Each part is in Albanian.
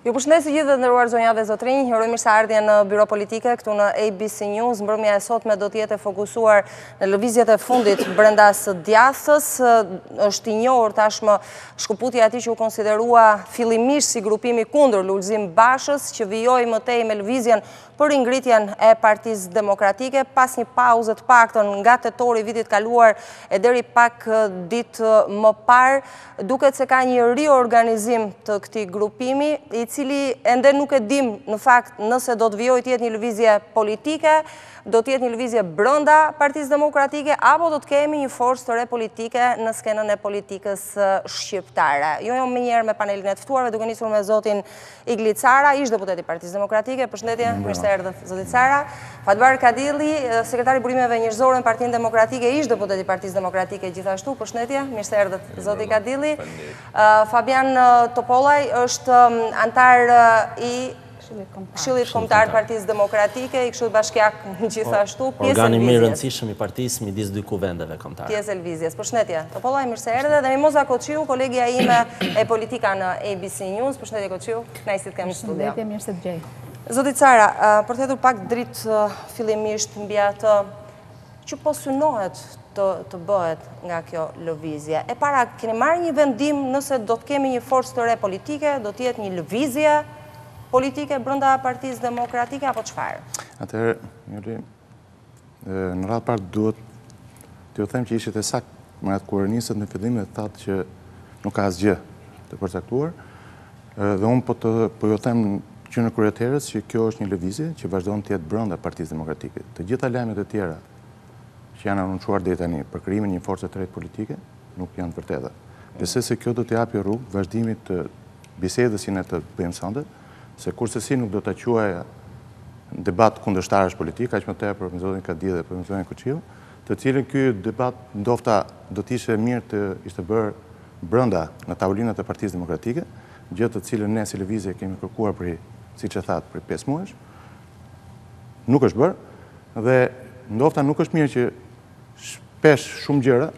Ju përshëndes gjithë dhe nderuar zonja dhe zotrinj, uroj mirëseardhje në Byro Politike, këtu në ABC News. Mbrëmja e sotme do të jetë fokusuar në lëvizjet e fundit brenda së djathës. Është i njohur tashmë shkëputja e atij që u konsiderua fillimisht si grupimi kundër Lulzim Bashës, që vijoi më tej me lëvizjen për ringritjen e Partisë Demokratike, pas një pauze të paktën nga tetori vitit kaluar e deri pak ditë më parë, duket se ka një riorganizim të këtij grupimi, i cili ende nuk e dim në fakt nëse do të vijojë të jetë një lëvizje politike, do të jetë një lëvizje brenda Partisë Demokratike, apo do të kemi një forcë të re politike në skenën e politikës shqiptare. Jo më njëherë me panelin e të ftuarve, duke nisur me zotin Igli Cara, ish-deputetit Partisë Demokratike. Përshëndetje, mirëseardhët zotit Cara. Fatbardh Kadilli, sekretari i burimeve njerëzore në Partinë Demokratike, ish-deputeti Partisë Demokratike gjithashtu. Përshëndetje, mirëseardhët zoti Kadilli. Fabjan Topollari është antar i Këshillit Kombëtar të Partisë Demokratike, i Këshillit Bashkiak gjithashtu, pjesë e organi më i Lëvizjes. rëndësishëm i partisë midis dy kuvendeve kombëtare. Pjesë e Lëvizjes. Përshëndetje. Topollari, mirëseardhje, dhe Mimoza Koçiu, kolegja ime e politika në ABC News. Përshëndetje Koçiu, kënaqësi të kem në studio. Përshëndetje, mirë se të gjej. Zoti Cara, për të hedhur pak dritë fillimisht mbi atë që po synohet të bëhet nga kjo lëvizje. E para, keni marrë një vendim nëse do të kemi një forcë të re politike, do të jetë një lëvizje politike brenda Partisë Demokratike, apo çfarë? Atëherë, në radhë parë duhet t'ju them që ishit e saktë me atë kur nisët në fillim dhe thatë që nuk ka asgjë të përcaktuar, dhe unë po ju them që në kryeterës që kjo është një lëvizje që vazhdon të jetë brenda Partisë Demokratike. Të gjitha lajmet e tjera që janë anuncuar deri tani për krijimin një force të re politike nuk janë të vërteta. Besoj se kjo do të japi rrugë vazhdimit të bisedës që ne të bëjmë sonte, se kurse si nuk do të quaj debat kundërshtarësh politik, aq më tepër për zotin Kadilli dhe për zotin Koçiu, të cilën ky debat ndofta do të ishte mirë të ishte bërë brenda në tavolinat e Partisë Demokratike, gjë të cilën ne si lëvizje kemi kërkuar për, siç e thatë, për 5 muaj. Nuk është bërë dhe ndofta nuk është mirë që shpesh shumë gjëra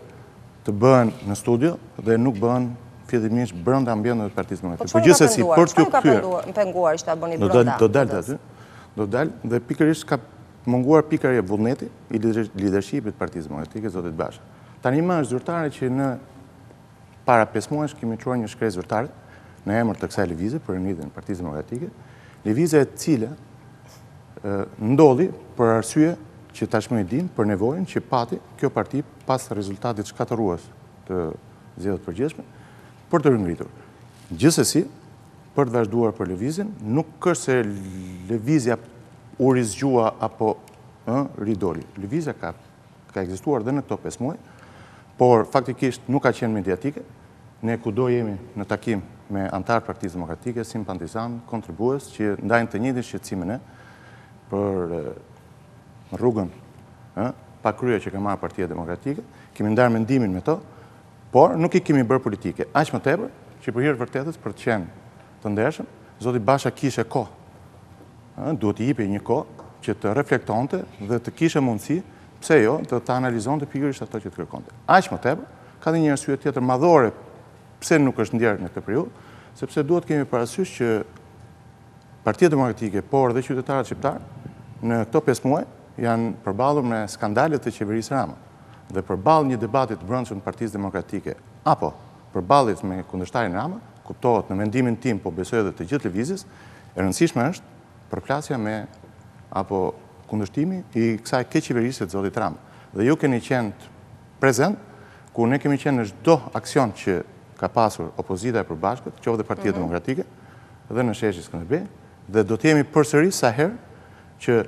të bëhen në studio dhe nuk bëhen fillimisht brenda ambientit të Partisë Demokratike. Po gjithsesi, për të kthyer, penguar ishte bëni brenda. Do dalë aty. Do dalë dhe pikërisht ka munguar pikërisht e vullneti i lidershipit të Partisë Demokratike, zotit Basha. Tani më është zyrtare që në para 5 muajsh kemi çuar një shkresë zyrtare në emër të kësaj lëvizje për ringritjen e Partisë Demokratike, lëvizje e cila ndodhi për arsye që tashmë e dim, për nevojën që pati kjo parti pas rezultatit shkatërues të zgjedhjeve të përgjithshme për të ringritur. Gjithsesi, për të vazhduar për lëvizjen, nuk është se lëvizja u rizgjua apo ridoli. Lëvizja ka ekzistuar dhe në këto 5 muaj, por faktikisht nuk ka qenë mediatike. Ne kudo jemi në takim me antarë Partisë Demokratike, simpatizan, kontribues, që ndajnë të njëjtin shqetësim ne për rrugën pa krye që ka marrë Partia Demokratike. Kemi ndarë mendimin me to, por nuk i kemi bërë politike. Aq më tepër që për hir të vërtetës, për të qenë të ndershëm, zoti Basha kishte kohë. Duhet i jepej një kohë që të reflektonte dhe të kishte mundësi, pse jo, të analizonte pikërisht ato që të kërkonte. Aq më tepër, ka dhe një arsye tjetër madhore pse nuk është ndjerë në këtë periudhë, sepse duhet kemi parasysh që Partia Demokratike, por dhe qytetarët shqiptarë në këto 5 muaj janë përballur me skandalet të qeverisë Rama. Dhe përballë një debatit të brendshëm të Partisë Demokratike apo përballit me kundërshtarin Rama, kuptohet në mendimin tim, po besoj edhe të gjithë lëvizjes, e rëndësishme është përplasja me apo kundërshtimi i kësaj keqeverisë të zotit Rama. Dhe ju keni qenë prezent kur ne kemi qenë në çdo aksion që ka pasur opozita e përbashkët, qoftë dhe Partia Demokratike dhe në sheshin Skënderbej, dhe do të jemi përsëri sa herë që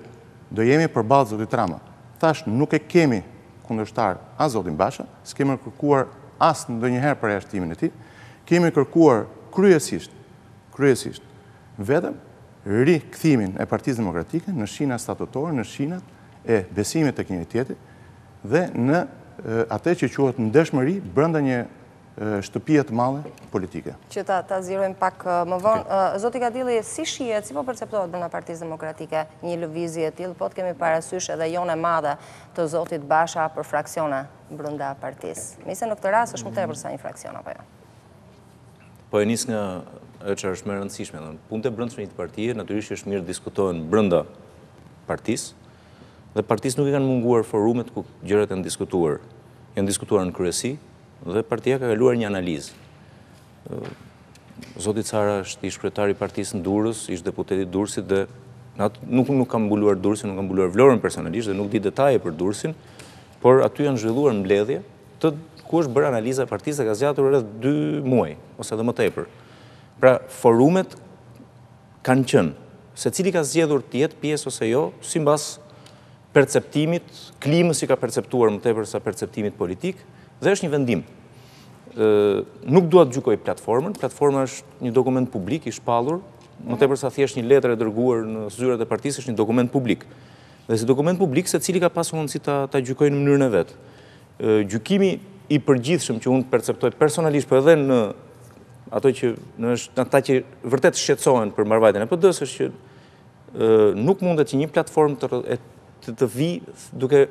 do jemi përballë zotit Rama. Thash nuk e kemi kundërshtar as zotin Basha, s'kemi kërkuar as ndonjëherë përjashtimin e tij, kemi kërkuar kryesisht vetëm rikthimin e Partisë Demokratike në shinat statutore, në shinat e besimit tek njëri-tjetri dhe në atë që quhet ndershmëri brenda një shtëpie të madhe politike. Që ta zgjidhojmë pak më vonë. Zoti Kadilli, si shihet, si po perceptohet brenda Partisë Demokratike një lëvizje e tillë, po të kemi parasysh edhe jonë e madhe të zotit Basha për fraksione brenda partisë. Megjithëse në këtë rast është më tepër se një fraksion apo jo. Po e nis nga është më e rëndësishme. Punët e brendshme të partisë natyrisht është mirë diskutohen brenda partisë, dhe partisë nuk i kanë munguar forumet ku gjërat janë diskutuar. Janë diskutuar në kryesi dhe partia ka kaluar një analizë. Zoti Cara është ish-kryetari i partisë në Durrës, ish-deputetit Durrësit dhe nuk kam mbuluar Durrësin, nuk kam mbuluar Vlorën personalisht dhe nuk di detaje për Durrësin, por aty janë zhvilluar mbledhje ku është bërë analiza e partisë dhe ka zgjatur rreth 2 muaj ose edhe më tepër. Pra, forumet kanë qenë, secili ka zgjedhur të jetë pjesë ose jo, sipas perceptimit, klimës i ka perceptuar më tepër sa perceptimit politik, dhe është një vendim. Nuk dua të gjykoj platformën, platforma është një dokument publik i shpallur, më tepër sa thjesht një letër e dërguar në zyrat e partisë, është një dokument publik. Dhe si dokument publik, secili ka pasur mundësi ta gjykojë në mënyrën e vet. Gjykimi i përgjithshëm që unë perceptoj personalisht, por edhe në ato që në ata që vërtet shqetësohen për mbarvajtjen e PD-s, është që nuk mundet që një platformë të vi duke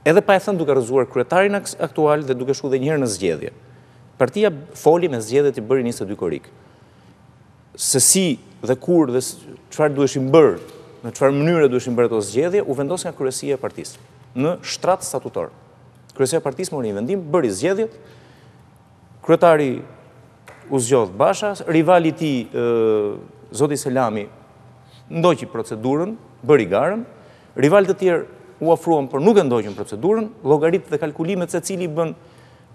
edhe pa e thënë duke rrëzuar kryetarin aktual dhe duke shku dhe njëherë në zgjedhje. Partia foli me zgjedhjet i bëri 22 korik. Se si dhe kur dhe çfarë duheshin bërë, në çfarë mënyre duheshin bërë ato zgjedhje, u vendos nga kryesia e partisë në shtrat statutor. Kryesia e partisë mori një vendim, bëri zgjedhjet, kryetari u zgjodh Basha, rivali i tij zoti Selami ndoqi procedurën, bëri garën, rivalët e tjerë u ofruan, por nuk e ndoqën procedurën, llogaritë dhe kalkulimet secili bën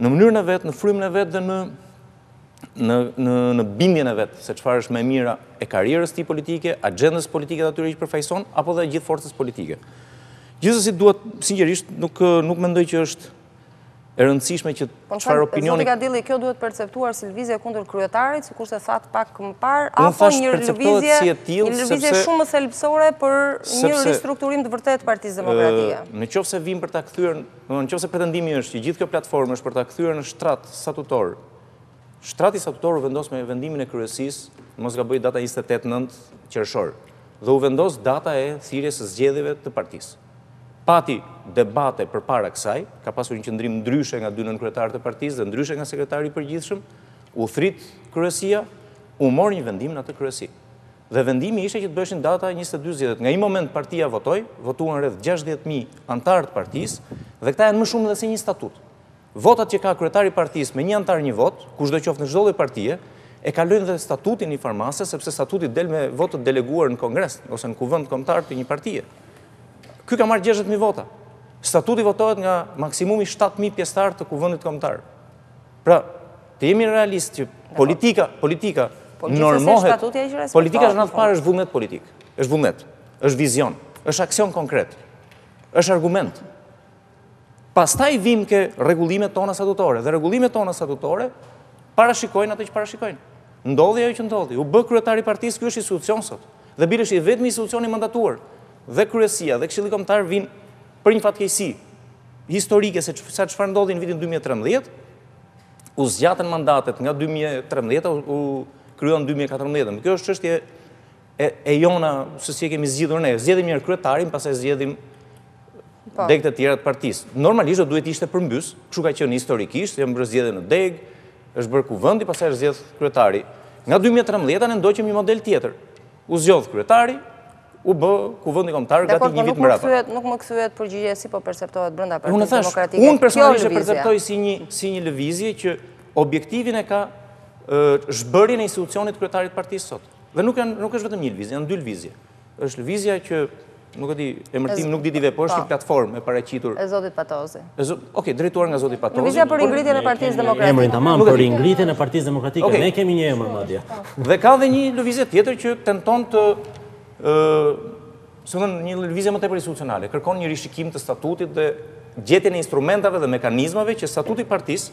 në mënyrën e vet, në frymën e vet dhe në bindjen e vet se çfarë është më e mira e karrierës tij politike, agjendës politike të atyre që përfaqëson apo dhe gjithë forcës politike. Gjithsesi duhet sinqerisht nuk mendoj që është e rëndësishme që çfarë opinioni. Zoti Kadilli, kjo duhet perceptuar si lëvizje kundër kryetarit, sikurse thatë pak më parë, apo një lëvizje shumë thelbësore për një ristrukturim të vërtet Partisë Demokratike. Nëse vim për ta kthyer, nëse pretendimi është që gjithë kjo platformë është për ta kthyer në shtrat statutor. Shtrati statutor u vendos me vendimin e kryesisë, mos gaboj data 28-9 qershor, dhe u vendos data e thirrjes së zgjedhjeve të partisë. Pati debate përpara kësaj, ka pasur një qëndrim ndryshe nga 2 nënkretarët e partisë dhe ndryshe nga sekretari i përgjithshëm, u thrit kryesia, u mor një vendim në atë kryesi. Dhe vendimi ishte që të bëheshin data 22 zgjedhjet. Nga një moment partia votuan rreth 60.000 antarë të partisë, dhe këta janë më shumë dhe se një statut. Votat që ka kryetari i partisë me një antar një vot, kushdo qoftë në çdo lloj partie, e kalojnë dhe statutin i farmase, sepse statuti del me votët deleguar në kongres ose në kuvend kombëtar të një partie. Ky ka marrë 60.000 vota. Statuti votohet nga maksimumi 7.000 pjesëtar të kuvendit kombëtar. Pra, të jemi realist që politika normohet. Politika në atë parë është vullnet politik. Është vullnet, është vizion, është aksion konkret, është argument. Pastaj vim ke rregullimet tona statutore, dhe rregullimet tona statutore parashikojnë atë që parashikojnë. Ndodhi ajo që ndodhi. U bë kryetari i partisë, ky është institucion sot. Dhe bilesh i vetmi institucioni mandatuar. Dhe kryesia dhe këshilli kombëtar vinë për një fatkeqësi historike se çfarë ndodhi në vitin 2013, u zgjatën mandatet nga 2013 u kryon 2014. Kjo është çështje e jona se si e kemi zgjidhur ne. Zgjedhim mirë kryetarin, pastaj zgjedhim degët e tjera të partisë. Normalisht duhet ishte përmbys, kështu ka qenë historikisht, janë bërë zgjedhje në deg, është bërë kuvendi, pastaj është zgjedh kryetari. Nga 2013 ne ndoqëm një model tjetër. U zgjodh kryetari, u bë kuvendi kombëtar gati një vit më radhë. Nuk më kthyet përgjigje si po perceptohet brenda Partisë Demokratike. Unë personalisht e perceptoj si një lëvizje që objektivin e ka zhbërjen e institucionit kryetarit partisë sot. Dhe nuk është vetëm një lëvizje, janë 2 lëvizje. Është lëvizja që nuk e di, emërtimi nuk di dive, por është një platformë e paraqitur. E zotit Patozi. Okej, drejtuar nga zoti Patozi. Lëvizja për ringritjen e Partisë Demokratike. Emrin tamam për ringritjen e Partisë Demokratike. Ne kemi një emër madje. Dhe ka dhe një lëvizje tjetër që tenton të një lëvizje më tepër institucionale, kërkon një rishikim të statutit dhe gjetjen e instrumentave dhe mekanizmave që statuti i partisë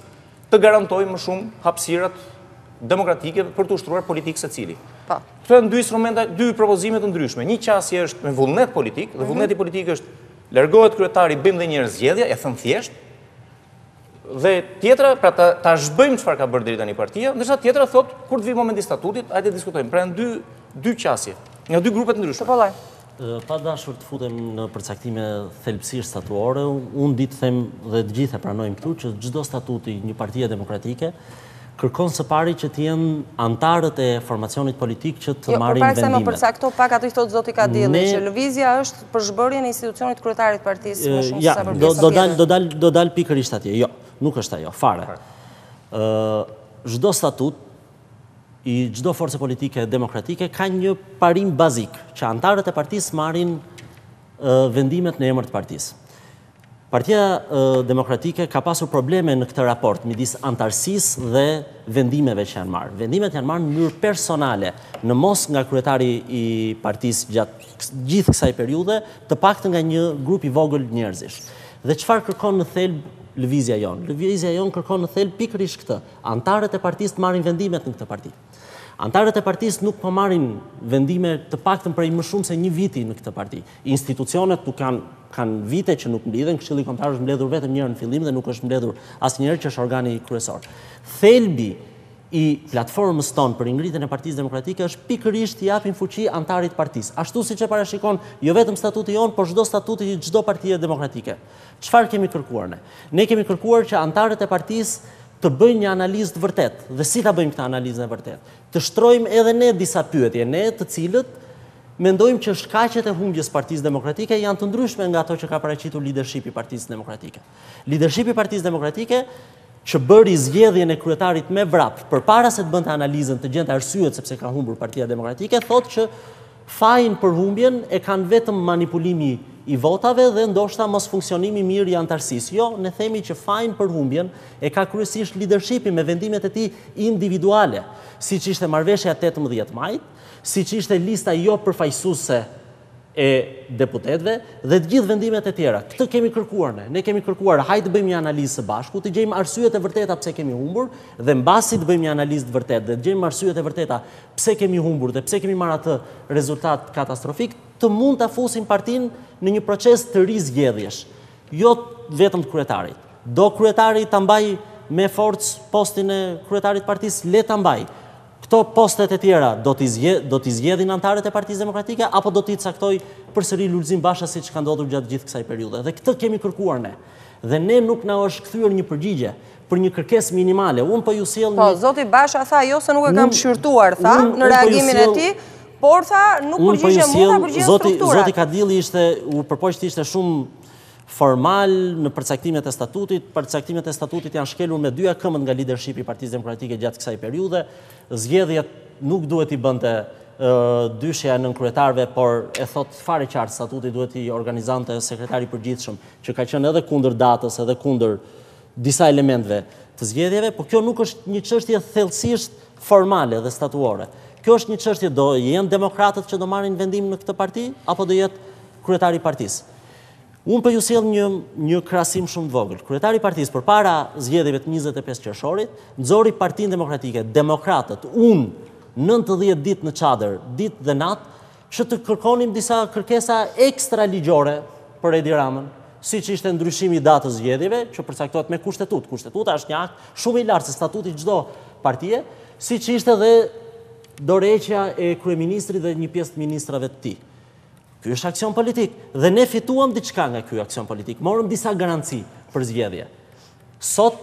të garantojë më shumë hapësirat demokratike për të ushtruar politikë secili. Këto janë 2 instrumente, 2 propozime të ndryshme. Një qasje është me vullnet politik, dhe vullneti politik është largohet kryetari, bëjmë dhe njërë zgjedhja, e thënë thjesht, dhe tjetra, pra ta zhbëjmë çfarë ka bërë deri tani partia, ndërsa tjetra thotë, kur të vi momenti i statutit, hajde diskutojmë. Pra janë 2 qasje, nga 2 grupe të ndryshme. Topollari. Pa dashur të futem në përcaktime thelbësisht statuore, unë di të them dhe të gjithë e pranojmë këtu që çdo statuti një partie demokratike kërkon së pari që të jenë antarët e formacionit politik që të marrin vendime. Jo, më përcakto pak atë i thotë zoti Kadilli, që lëvizja është përzbërjen e institucionit kryetarit partisë më shumë se sa për pjesën tjetër. Do dal pikërisht atje. Jo, nuk është ajo, fare. Çdo statut i çdo force politike demokratike ka një parim bazik që antarët e partisë marrin vendimet në emër të partisë. Partia Demokratike ka pasur probleme në këtë raport midis antarësisë dhe vendimeve që janë marrë. Vendimet janë marrë në mënyrë personale, në mos nga kryetari i partisë gjatë gjithë kësaj periudhe, të paktën nga një grup i vogël njerëzish. Dhe çfarë kërkon në thelb lëvizja jonë? Lëvizja jonë kërkon në thelb pikërisht këtë. Antarët e partisë të marrin vendimet në këtë parti. Antarët e partisë nuk po marrin vendime të paktën prej më shumë se një viti në këtë parti. Institucionet nuk kanë vite që nuk mblidhen, Këshilli Kombëtar është mbledhur vetëm një herë në fillim dhe nuk është mbledhur asnjëherë që është organi kryesor. Thelbi i platformës tonë për ringritjen e Partisë Demokratike është pikërisht të japin fuqi antarit partisë. Ashtu siç e parashikon jo vetëm statuti jon, por çdo statuti i çdo partie demokratike. Çfarë kemi kërkuar ne? Ne kemi kërkuar që antarët e partisë të bëjnë një analizë të vërtetë. Dhe si ta bëjmë këtë analizën e vërtetë? Të shtrojmë edhe ne disa pyetje, ne të cilët mendojmë që shkaqet e humbjes Partisë Demokratike janë të ndryshme nga ato që ka paraqitur leadershipi i Partisë Demokratike. Leadershipi i Partisë Demokratike që bëri zgjedhjen e kryetarit me vrap përpara se të bënte analizën të gjente arsyet sepse ka humbur Partia Demokratike, thotë që fajin për humbjen e kanë vetëm manipulimi i votave dhe ndoshta mos funksionimi mirë i antarësisë. Jo, ne themi që fajin për humbjen e ka kryesisht leadershipi me vendimet e tij individuale, siç ishte marrëveshja 18 majit, siç ishte lista jo përfaqësuese e deputetëve dhe të gjithë vendimet e tjera. Këtë kemi kërkuar ne. Ne kemi kërkuar hajtë të bëjmë një analizë së bashku, të gjejmë arsyet e vërteta pse kemi humbur dhe mbasi të bëjmë një analizë të vërtetë dhe të gjejmë arsyet e vërteta pse kemi humbur dhe pse kemi marrë atë rezultat katastrofik, të mund ta fusim partinë në një proces të rizgjedhjesh, jo vetëm të kryetarit. Do kryetari ta mbaj me forcë postin e kryetarit partisë, le ta mbaj. Këto postet e tjera do t'i zgjedhin antarët e Partisë Demokratike apo do t'i caktoj përsëri Lulzim Basha siç ka ndodhur gjatë gjithë kësaj periudhe. Dhe këtë kemi kërkuar ne. Dhe ne nuk na është kthyer një përgjigje për një kërkesë minimale. Unë po ju sjell një... Po, zoti Basha tha jo se nuk e kam shqyrtuar, tha, në reagimin e tij, por tha nuk përgjigje mua, përgjigje strukturat. Zoti Kadilli u përpoqti ishte shumë formal në përcaktimet e statutit. Përcaktimet e statutit janë shkelur me dyja këmbët nga leadershipi i Partisë Demokratike gjatë kësaj periudhe. Zgjedhjet nuk duhet i bënte dyshja nën kryetarëve, por e thot fare qartë statuti duhet i organizante sekretari i përgjithshëm, që ka qenë edhe kundër datës, edhe kundër disa elementeve të zgjedhjeve, por kjo nuk është një çështje thellësisht formale dhe statuore. Kjo është një çështje, do jenë demokratët që do marrin vendim në këtë parti apo do jetë kryetari i partisë. Unë për ju sjell një krahasim shumë të vogël. Kryetari i partisë përpara zgjedhjeve të 25 qershorit nxori Partinë Demokratike, demokratët, unë 90 ditë në çadër, ditë dhe natë, që të kërkonim disa kërkesa ekstra ligjore për Edi Ramën, siç ishte ndryshimi i datës zgjedhjeve, që përcaktohet me kushtetutë. Kushtetuta është një akt shumë i lartë se statuti çdo partie, siç ishte dhe dorëheqja e kryeministrit dhe një pjesë të ministrave të tij. Ky është aksion politik dhe ne fituam diçka nga ky aksion politik. Morëm disa garanci për zgjedhje. Sot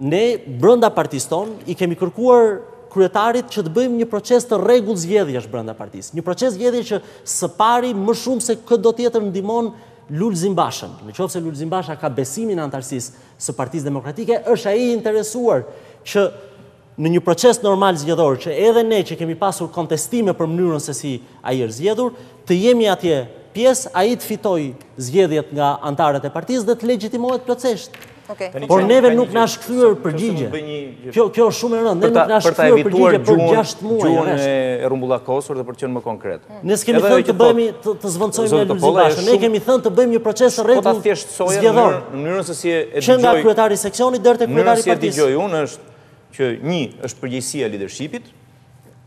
ne brenda partisë tonë i kemi kërkuar kryetarit që të bëjmë një proces të rregull zgjedhjesh brenda partisë. Një proces zgjedhje që së pari më shumë se këtë do tjetër ndihmon Lulzim Bashën. Nëse Lulzim Basha ka besimin e antarësisë së Partisë Demokratike, është ai i interesuar që në një proces normal zgjedhor, që edhe ne që kemi pasur kontestime për mënyrën se si ai është zgjedhur, të jemi atje pjesë, ai të fitoj zgjedhjet nga antarët e partisë dhe të legjitimohet plotësisht. Por neve nuk na është kthyer përgjigje. Kjo është shumë e rëndë, ne nuk na është kthyer përgjigje për 6 muaj. Gjuhën e rrumbullakosur dhe për të qenë më konkret. Ne s'kemi thënë të bëhemi të zvendçojmë me Lulzim Bashën. Ne kemi thënë të bëjmë një proces rregull zgjedhor. Në mënyrën se si e dëgjoj. Që nga kryetari i seksionit deri te kryetari i partisë. Dëgjoj unë është që një është përgjegjësia e leadershipit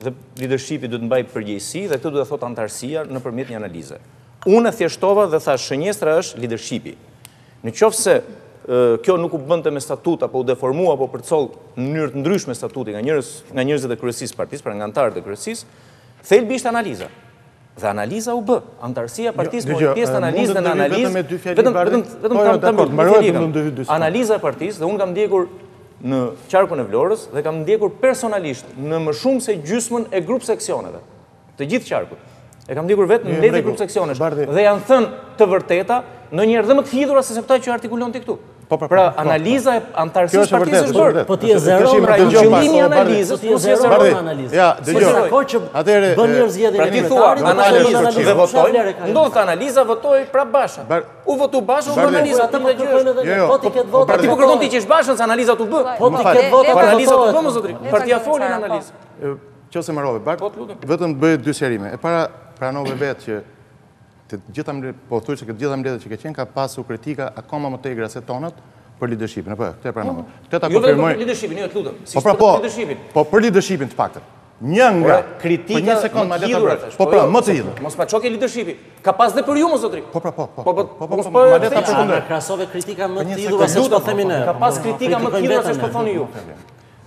dhe leadershipi duhet mbaj përgjegjësi dhe këtë duhet thotë antarësia nëpërmjet një analize. Unë e thjeshtova dhe thash shënjestra është leadershipi. Nëse kjo nuk u bënte me statut apo u deformua apo përcoll në mënyrë të ndryshme statuti nga njerëzit e kryesisë partisë, pra nga antarët e kryesisë, thelbi ishte analiza. Dhe analiza u bë. Antarësia partisë mori pjesë në analizë dhe në analizë. Vetëm analiza e partisë dhe unë kam ndjekur në qarkun e Vlorës dhe kam ndjekur personalisht në më shumë se gjysmën e grup seksioneve, të gjithë qarkut. E kam ndjekur vetë në mbledhje grup seksionesh dhe janë thënë të vërteta, ndonjëherë dhe më të hidhura se këta që artikulon ti këtu. Pra analiza e antarësisë partisë është bërë. Po ti e zeron pra qëllimi i analizës, po si e zeron analizën. Ja, dëgjoj. Atëherë bën një zgjedhje pra ti thua analizë dhe votoj, ndodh analiza votoi pra Basha. U votu Basha, u bën analiza, ti më dëgjosh. Po ti ket vota. Pra ti po kërkon ti që është Bashën se analiza tu bë. Po ti ket vota për analiza tu bë më zotri. Partia foli në analizë. Qose më rove, Bart, vetëm bëj dy sqarime. E para pranove vetë që të gjitha po thuaj se gjitha mbledhjet që ka qenë ka pasur kritika akoma më të egra se tonat për leadershipin, apo këtë e pranoj. Këtë ta konfirmoj. Jo për leadershipin, jo të lutem. Po për leadershipin të paktën. Një nga kritika një sekond më të hidhura. Po pra, më të hidhur. Mos pa çoke leadershipi. Ka pas dhe për ju më zotri. Po. Ma le ta përfundoj. Krahasove kritika më të hidhura se ç'po themi ne. Ka pas kritika më të hidhura se ç'po thoni ju.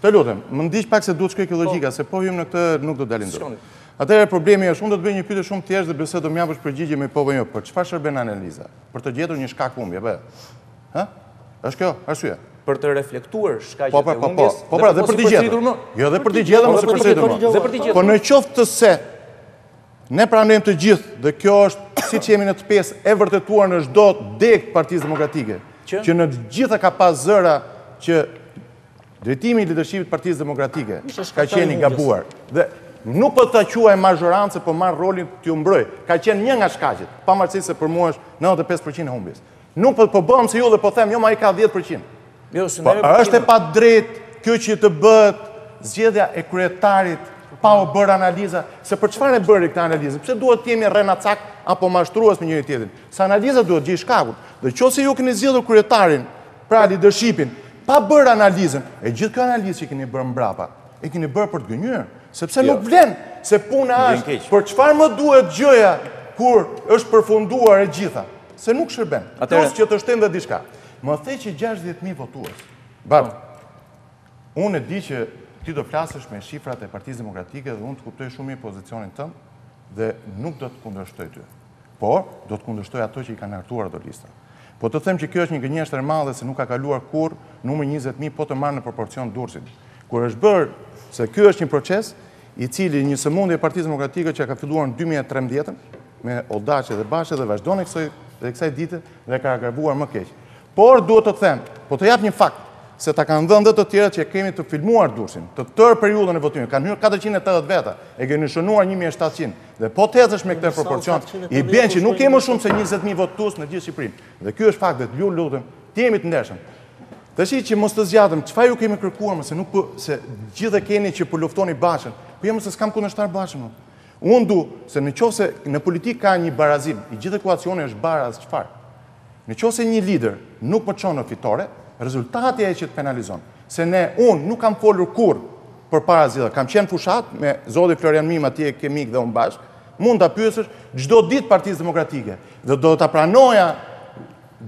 Të lutem, më ndiq pak se duhet shkoj kjo logjika, se po hym në këtë nuk do dalin dorë. Atëherë problemi është, unë do të bëj një pyetje shumë thjeshtë dhe besoj do më japësh përgjigje me po apo jo. Për çfarë shërben analiza? Për të gjetur një shkak humbje, apo? Hë? Është kjo arsye? Për të reflektuar shkaqet e humbjes. Po pra, dhe për të gjetur. Jo, dhe për të gjetur, mos e përsëritur. Po në qoftë të se ne pranojmë të gjithë dhe kjo është siç jemi në të pesë e vërtetuar në çdo deg Partisë Demokratike, që në të gjitha ka pas zëra që drejtimi i leadershipit Partisë Demokratike ka qenë i gabuar. Dhe nuk po ta quaj mazhorancë, po marr rolin t'ju mbroj. Ka qenë një nga shkaqet, pavarësisht se për mua është 95% e humbjes. Nuk po bëhem se ju dhe po them, jo ma i ka 10%. Po është e padrejtë kjo që të bëhet zgjedhja e kryetarit pa u bërë analiza, se për çfarë e bëri këtë analizë? Pse duhet të jemi rrenacak apo mashtrues me njëri tjetrin? Sa analiza duhet gjej shkakun. Dhe nëse ju keni zgjedhur kryetarin, pra leadershipin, pa bërë analizën, e gjithë kjo analizë që keni bërë mbrapa, e keni bërë për të gënjur, sepse nuk vlen, se puna është për çfarë më duhet gjëja kur është përfunduar e gjitha, se nuk shërben. Plus që të shtendë dhe diçka. Më the që 60.000 votues. Bart, unë e di që ti do flasësh me shifrat e Partisë Demokratike dhe unë të kuptoj shumë mirë pozicionin tënd dhe nuk do të kundërshtoj ty. Por do të kundërshtoj ato që i kanë hartuar ato lista. Po të them që kjo është një gënjeshtër e madhe se nuk ka kaluar kur numër 20.000 po të marrë në proporcion Durrësit. Kur është bërë se ky është një proces i cili një sëmundje e Partisë Demokratike që ka filluar në 2013 me Odaçe dhe Bashe dhe vazhdon kësaj dite dhe ka agravoar më keq. Por duhet të them, po të jap një fakt se ta kanë dhënë dhe të tjera që kemi të filmuar Durrësin, të tërë periudhën e votimit, kanë hyrë 480 veta, e keni shënuar 1700 dhe po të ecësh me këtë proporcion, i bën që nuk kemi më shumë se 20.000 votues në gjithë Shqipërinë. Dhe ky është fakti, ju lutem, të jemi të ndershëm. Tashi që mos të zgjatëm, çfarë ju kemi kërkuar, se gjithë keni që po luftoni Bashën. Po jam se s'kam kundërshtar Bashën. Unë du se nëse në politikë ka një barazim, i gjithë ekuacioni është baraz çfarë? Nëse një lider nuk më çon në fitore, rezultati ai që të penalizon. Se unë nuk kam folur kur për para zgjedhjeve, kam qenë fushat me zoti Florian Mim atje kemik dhe unë bashk, mund ta pyesësh çdo ditë Partisë Demokratike dhe do ta pranoja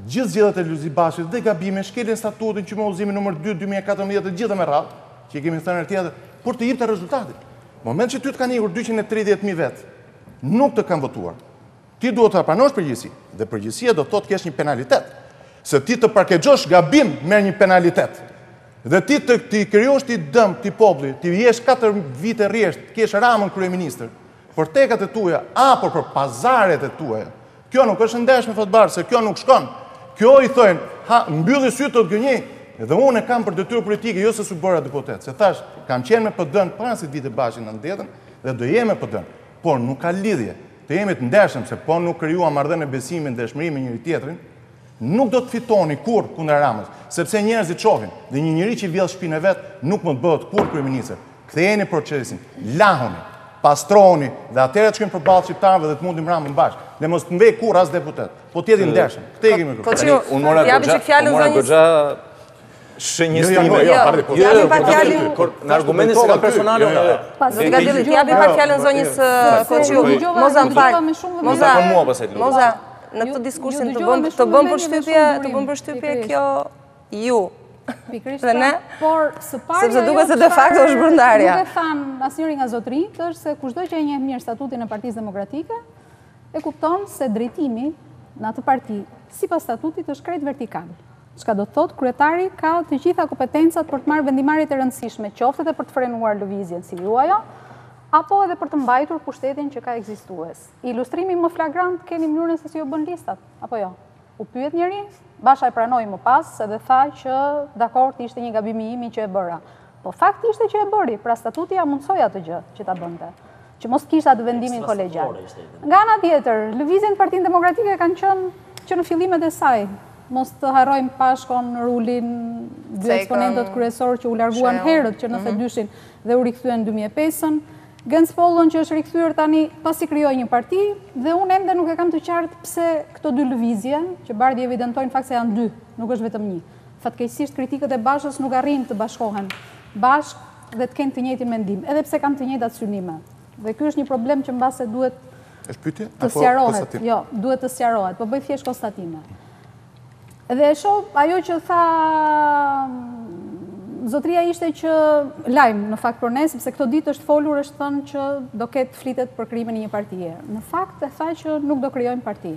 gjithë zgjedhjet e Lulzim Bashit dhe gabime, shkelin statutin që Mimozimin numër 2 2014 të gjitha me radhë, që i kemi thënë herë tjetër, për të jepte rezultatin. Në moment që ty të kanë ikur 230.000 vetë, nuk të kanë votuar. Ti duhet ta pranosh përgjegjësi dhe përgjegjësia do thotë kesh një penalitet. Se ti të parkexhosh gabim merr një penalitet. Dhe ti të krijosh ti dëm ti populli, ti jesh 4 vite rresht, kesh Ramën kryeministër, për tekat e tuaja apo për pazaret e tuaja. Kjo nuk është ndesh me Fatbardh, se kjo nuk shkon. Kjo i thonë, ha, mbylli syt të gënjej. Dhe unë e kam për detyrë politike, jo se su bëra deputet. Se thash, kam qenë me PD-n para se vite Bashin në 90 dhe do jem me PD-n. Por nuk ka lidhje. Të jemi të ndershëm se po nuk krijuam marrëdhënie besimi dhe dëshmëri me njëri tjetrin, nuk do të fitoni kur kundër Ramës, sepse njerëzit shohin dhe një njeri që vjedh shpinën e vet nuk mund të bëhet kur kryeminist. Ktheheni procesin, lahoni, pastroni dhe atëherë të shkojmë përballë shqiptarëve dhe të mundim Ramën bashkë. Ne mos të mbej kur as deputet. Po të jeni ndershëm. Këtë e kemi kërkuar. Koçiu, japi çik fjalën zonjës. Shënjestime. Japi pak fjalën. Në argumentin se ka personale. Zoti Kadilli, japi pak fjalën zonjës Koçiu. Moza më fal. Moza, në këtë diskursin të bëm përshtypje kjo ju. Pikërisht, por së pari sepse duket se de facto është brëndarja. Nuk e thanë asnjëri nga zotrinjtë, është se kushdo që e njeh mirë statutin e Partisë Demokratike, e kupton se drejtimi në atë parti sipas statutit është krejt vertikal. Çka do të thotë, kryetari ka të gjitha kompetencat për të marrë vendimarrjet e rëndësishme, qoftë edhe për të frenuar lëvizjen si juaja, apo edhe për të mbajtur pushtetin që ka ekzistues. Ilustrimi më flagrant keni mënyrën se si u bën listat, apo jo? U pyet njëri, Basha e pranoi më pas edhe tha që dakord ishte një gabim i imi që e bëra. Po fakti ishte që e bëri, pra statuti ja mundsoi atë gjë që ta bënte, që mos kishte atë vendimin kolegjal. Nga ana tjetër, lëvizjen e Partisë Demokratike kanë qenë që në fillimet e saj, mos të harrojmë Pashkon, Rulin, dy eksponentët kryesorë që u larguan herët që në 92-shin dhe u rikthyen 2005-ën, Gënspollën që është rikthyer tani pasi krijoi një parti, dhe unë ende nuk e kam të qartë pse këto dy lëvizje, që bardhi evidentojnë fakt se janë dy, nuk është vetëm një. Fatkeqësisht kritikët e Bashës nuk arrin të bashkohen bashkë dhe të kenë të njëjtin mendim, edhe pse kanë të njëjtat synime. Dhe ky është një problem që mbase duhet të sqarohet. Jo, duhet të sqarohet, po bëj thjesht konstatime. Dhe e shoh ajo që tha zotria ishte që lajm në fakt për ne, sepse këto ditë është folur, është thënë që do ketë flitet për krimin e një partie. Në fakt e tha që nuk do krijojmë parti.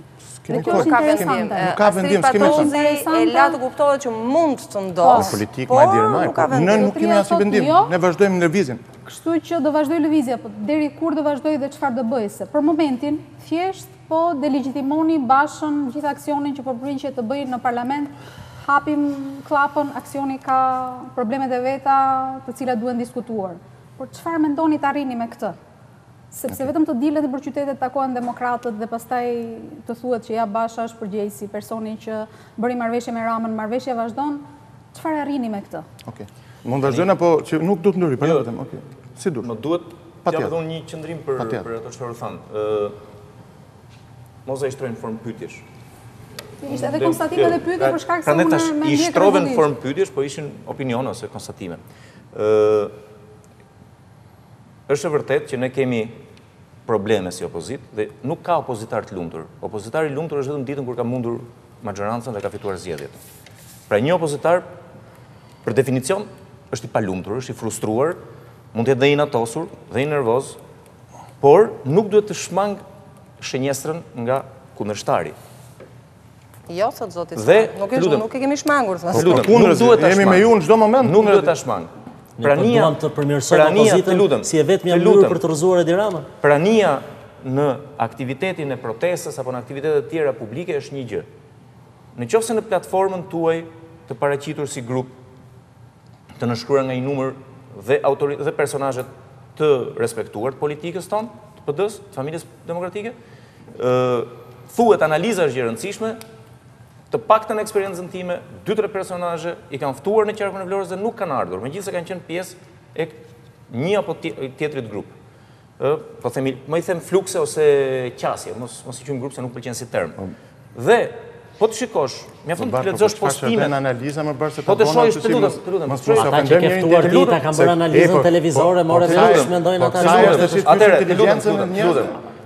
Dhe kjo është interesante. Nuk ka vendim, s'kemi thënë. E la të kuptohet që mund të ndodhë, por nuk ka vendim. Ne nuk kemi asnjë vendim. Ne vazhdojmë në lëvizjen. Kështu që do vazhdoj lëvizja, po deri kur do vazhdoj dhe çfarë do bëj se për momentin thjesht po delegjitimoni Bashën, gjithë aksionin që po përpiqet të bëjë në parlament. Hapim klapën, aksioni ka problemet e veta të cilat duhen diskutuar. Por çfarë mendoni të arrini me këtë? Sepse vetëm të dilet për qytetet takohen demokratët dhe pastaj të thuhet që ja Basha është përgjegjësi, personi që bëri marrëveshje me Ramën, marrëveshja vazhdon, çfarë arrini me këtë? Okej. Mund vazhdojnë apo që nuk duhet ndryri, po vetëm, okej. Si duhet? Më duhet t'ja dhon një qendrim për ato çfarë u thanë. Mos e shtrojnë formë pyetjesh. Ishte edhe konstatime dhe pyetje për shkak se unë i shtroven në formë pyetjesh, po ishin opinione ose konstatime. Është e vërtetë që ne kemi probleme si opozit dhe nuk ka opozitar të lumtur. Opozitari i lumtur është vetëm ditën kur ka mundur majorancën dhe ka fituar zgjedhjet. Pra një opozitar për definicion është i palumtur, është i frustruar, mund të jetë dhe i natosur dhe i nervoz, por nuk duhet të shmang shënjestrën nga kundërshtari. Jo, thot zoti, nuk e kemi shmangur. Jemi me ju në çdo moment. Nuk duhet ta shmang. Prania të përmirësojmë opozitën si e vetmja mënyrë për të rrëzuar Edi Ramën. Prania në aktivitetin e protestës apo në aktivitetet tjera publike është një gjë. Nëse në platformën tuaj të paraqitur si grup, të nënshkruar nga një numër dhe personazhe të respektuar të politikës tonë, të PD-s, të familjes demokratike, thuhet analiza është gjë e rëndësishme, të paktën eksperiencën time, 2-3 personazhe i kanë ftuar në qarkun e Vlorës dhe nuk kanë ardhur, megjithëse kanë qenë pjesë e një apo tjetrit grup. Po themi, më i them flukse ose qasje, mos i quajmë grup se nuk pëlqen si term. Dhe po të shikosh, mjafton të lexosh postimet. Po të shohësh, të lutem. Ata që ke ftuar dita kanë bërë analizën televizore, morë vesh mendojnë ata.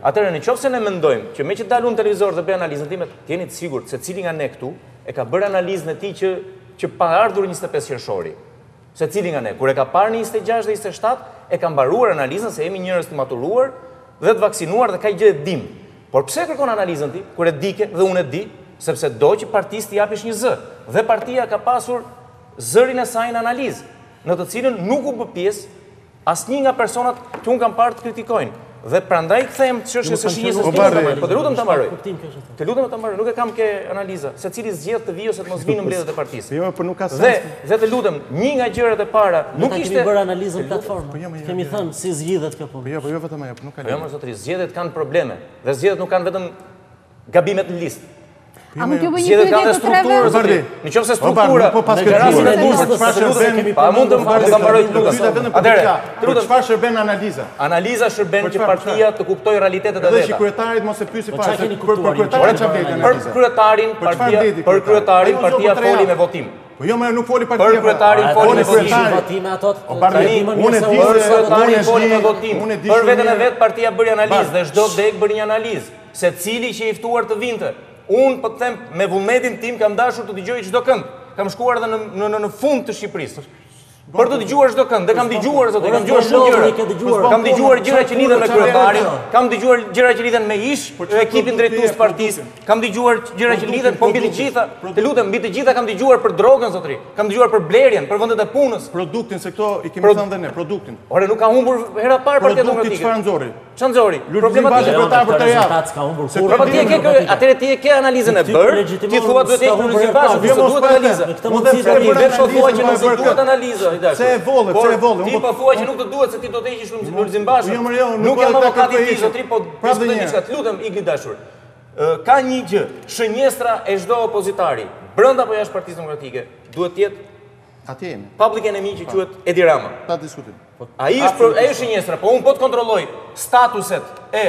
Atëherë, nëse ne mendojmë që me që dalun në televizor dhe bëj analizën time, jeni të sigurt se cili nga ne këtu e ka bërë analizën e tij që pa ardhur 25 qershori. Se cili nga ne, kur e ka parë në 26 dhe 27, e ka mbaruar analizën se jemi njerëz të maturuar dhe të vaksinuar dhe ka gjë e dim. Por pse kërkon analizën ti, kur e dike dhe unë e di, sepse do që partisë të japish një zë. Dhe partia ka pasur zërin e saj në analizë, në të cilën nuk u bë pjesë asnjë nga personat që unë kam parë të kritikojnë. Dhe prandaj kthehem çështjes së shinjës së time. Po të lutem ta mbaroj. Të lutem ta mbaroj, nuk e kam ke analiza, secili zgjedh të vijë ose të mos vinë në mbledhjet e partisë. Jo, po nuk ka sens. Dhe të lutem, një nga gjërat e para nuk ishte kemi bërë analizën platformë. Kemi thënë si zgjidhet kjo punë. Po jo vetëm ajo, nuk ka. Jo, më zotëri, zgjedhjet kanë probleme. Dhe zgjedhjet nuk kanë vetëm gabimet në listë. A mund t'ju bëj një pyetje të treve? Nëse struktura, në rastin e listës, pa mund të mbaroj lutem. Atëherë, çfarë shërben analiza? Analiza shërben që partia të kuptojë realitetet e veta. Dhe që kryetarit mos e pyesi fare. Për kryetarin partia foli me votim. Po jo, më nuk foli partia. Për kryetarin foli me votim. Për veten e vet partia bëri analizë dhe çdo deg bëri një analizë. Secili që i ftuar të vinte. Unë po të them me vullnetin tim kam dashur të dëgjoj çdo kënd. Kam shkuar edhe në fund të Shqipërisë. Për të dëgjuar çdo kënd, dhe kam dëgjuar zoti, kam dëgjuar shumë gjëra. Kam dëgjuar gjëra që lidhen me kryetarin, kam dëgjuar gjëra që lidhen me ekipin drejtues të partisë, kam dëgjuar gjëra që lidhen mbi të gjitha. Të lutem, mbi të gjitha kam dëgjuar për drogën zotri, kam dëgjuar për blerjen, për vendet e punës. Produktin se këto i kemi thënë dhe ne, produktin. Ore nuk ka humbur hera parë Partia Demokratike. Çfarë nxorri? Çfarë nxorri? Problematika për të javë. Atëre ti e ke analizën e bërë, ti thua duhet të jetë Lulzim Basha, duhet analizë. Vetë thua që nuk duhet analizë. Se e volle. Ti po thua që nuk të duhet se ti do të heqish Lulzim Basha. Nuk jam avokati i tij, zotri, po prapë diçka. Të lutem Igli dashur. Ka një gjë, shënjestra e çdo opozitari, brenda apo jashtë Partisë Demokratike, duhet të jetë atje jemi. Public enemy që quhet Edi Rama. Pa diskutim. Ai është shënjestra, po unë po të kontrolloj statuset e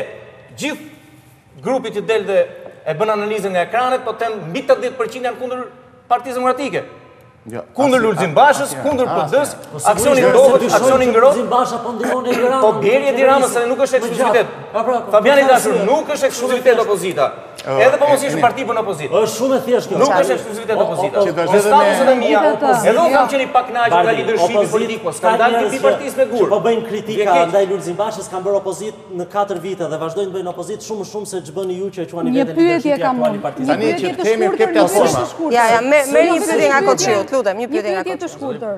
gjithë grupit që del dhe e bën analizën nga ekranet, po them mbi 80% janë kundër Partisë Demokratike. Kundër Lulzim Bashës, kundër PD-s, aksioni ndodhet, aksioni ngrohet. Lulzim Basha po ndihmon Edi Ramën. Po bjerje Edi Ramës se nuk është ekskluzivitet. Fabjani dashur, nuk është ekskluzivitet opozita. Edhe po mos ishte parti bën opozitë. Është shumë e thjeshtë kjo. Nuk është ekskluzivitet opozita. Statuset e mia, edhe unë kam qenë pak kënaqur nga lidershipi politik, po s'kam dalë ti partisë me gur. Po bëjnë kritika ndaj Lulzim Bashës, kanë bërë opozitë në 4 vite dhe vazhdojnë të bëjnë opozitë shumë se ç'bëni ju që e quani veten lidershipi aktual i partisë. Tani që kemi platforma. Ja, merr një pyetje nga Koçiu, lutem, një pyetje nga Koçiu. Të shkurtër.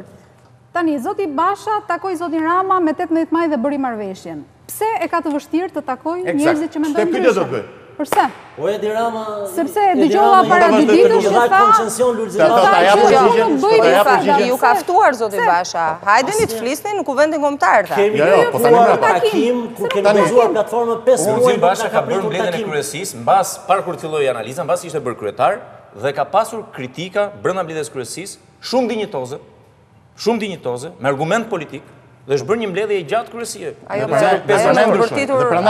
Tani, zoti Basha takoi zotin Rama me 18 maj dhe bëri marrëveshjen. Pse e ka të vështirë të takojë njerëzit që mendojnë ndryshe? Përse? Po Edi Rama... Sepse dëgjova para 2 ditësh që tha... Ju ka ftuar zoti Basha. Hajdeni të flisni në kuvendin kombëtar. Kemi ftuar takim kur kemi bazuar platformën 5 muaj. Lulzim Basha ka bërë mbledhjen e kryesisë, mbas para kur filloi analiza, mbas ishte bërë kryetar dhe ka pasur kritika brenda mbledhjes kryesisë, shumë dinjitoze, me argument politik, dhe është bërë një mbledhje e gjatë kryesie. Ajo me bërtitura në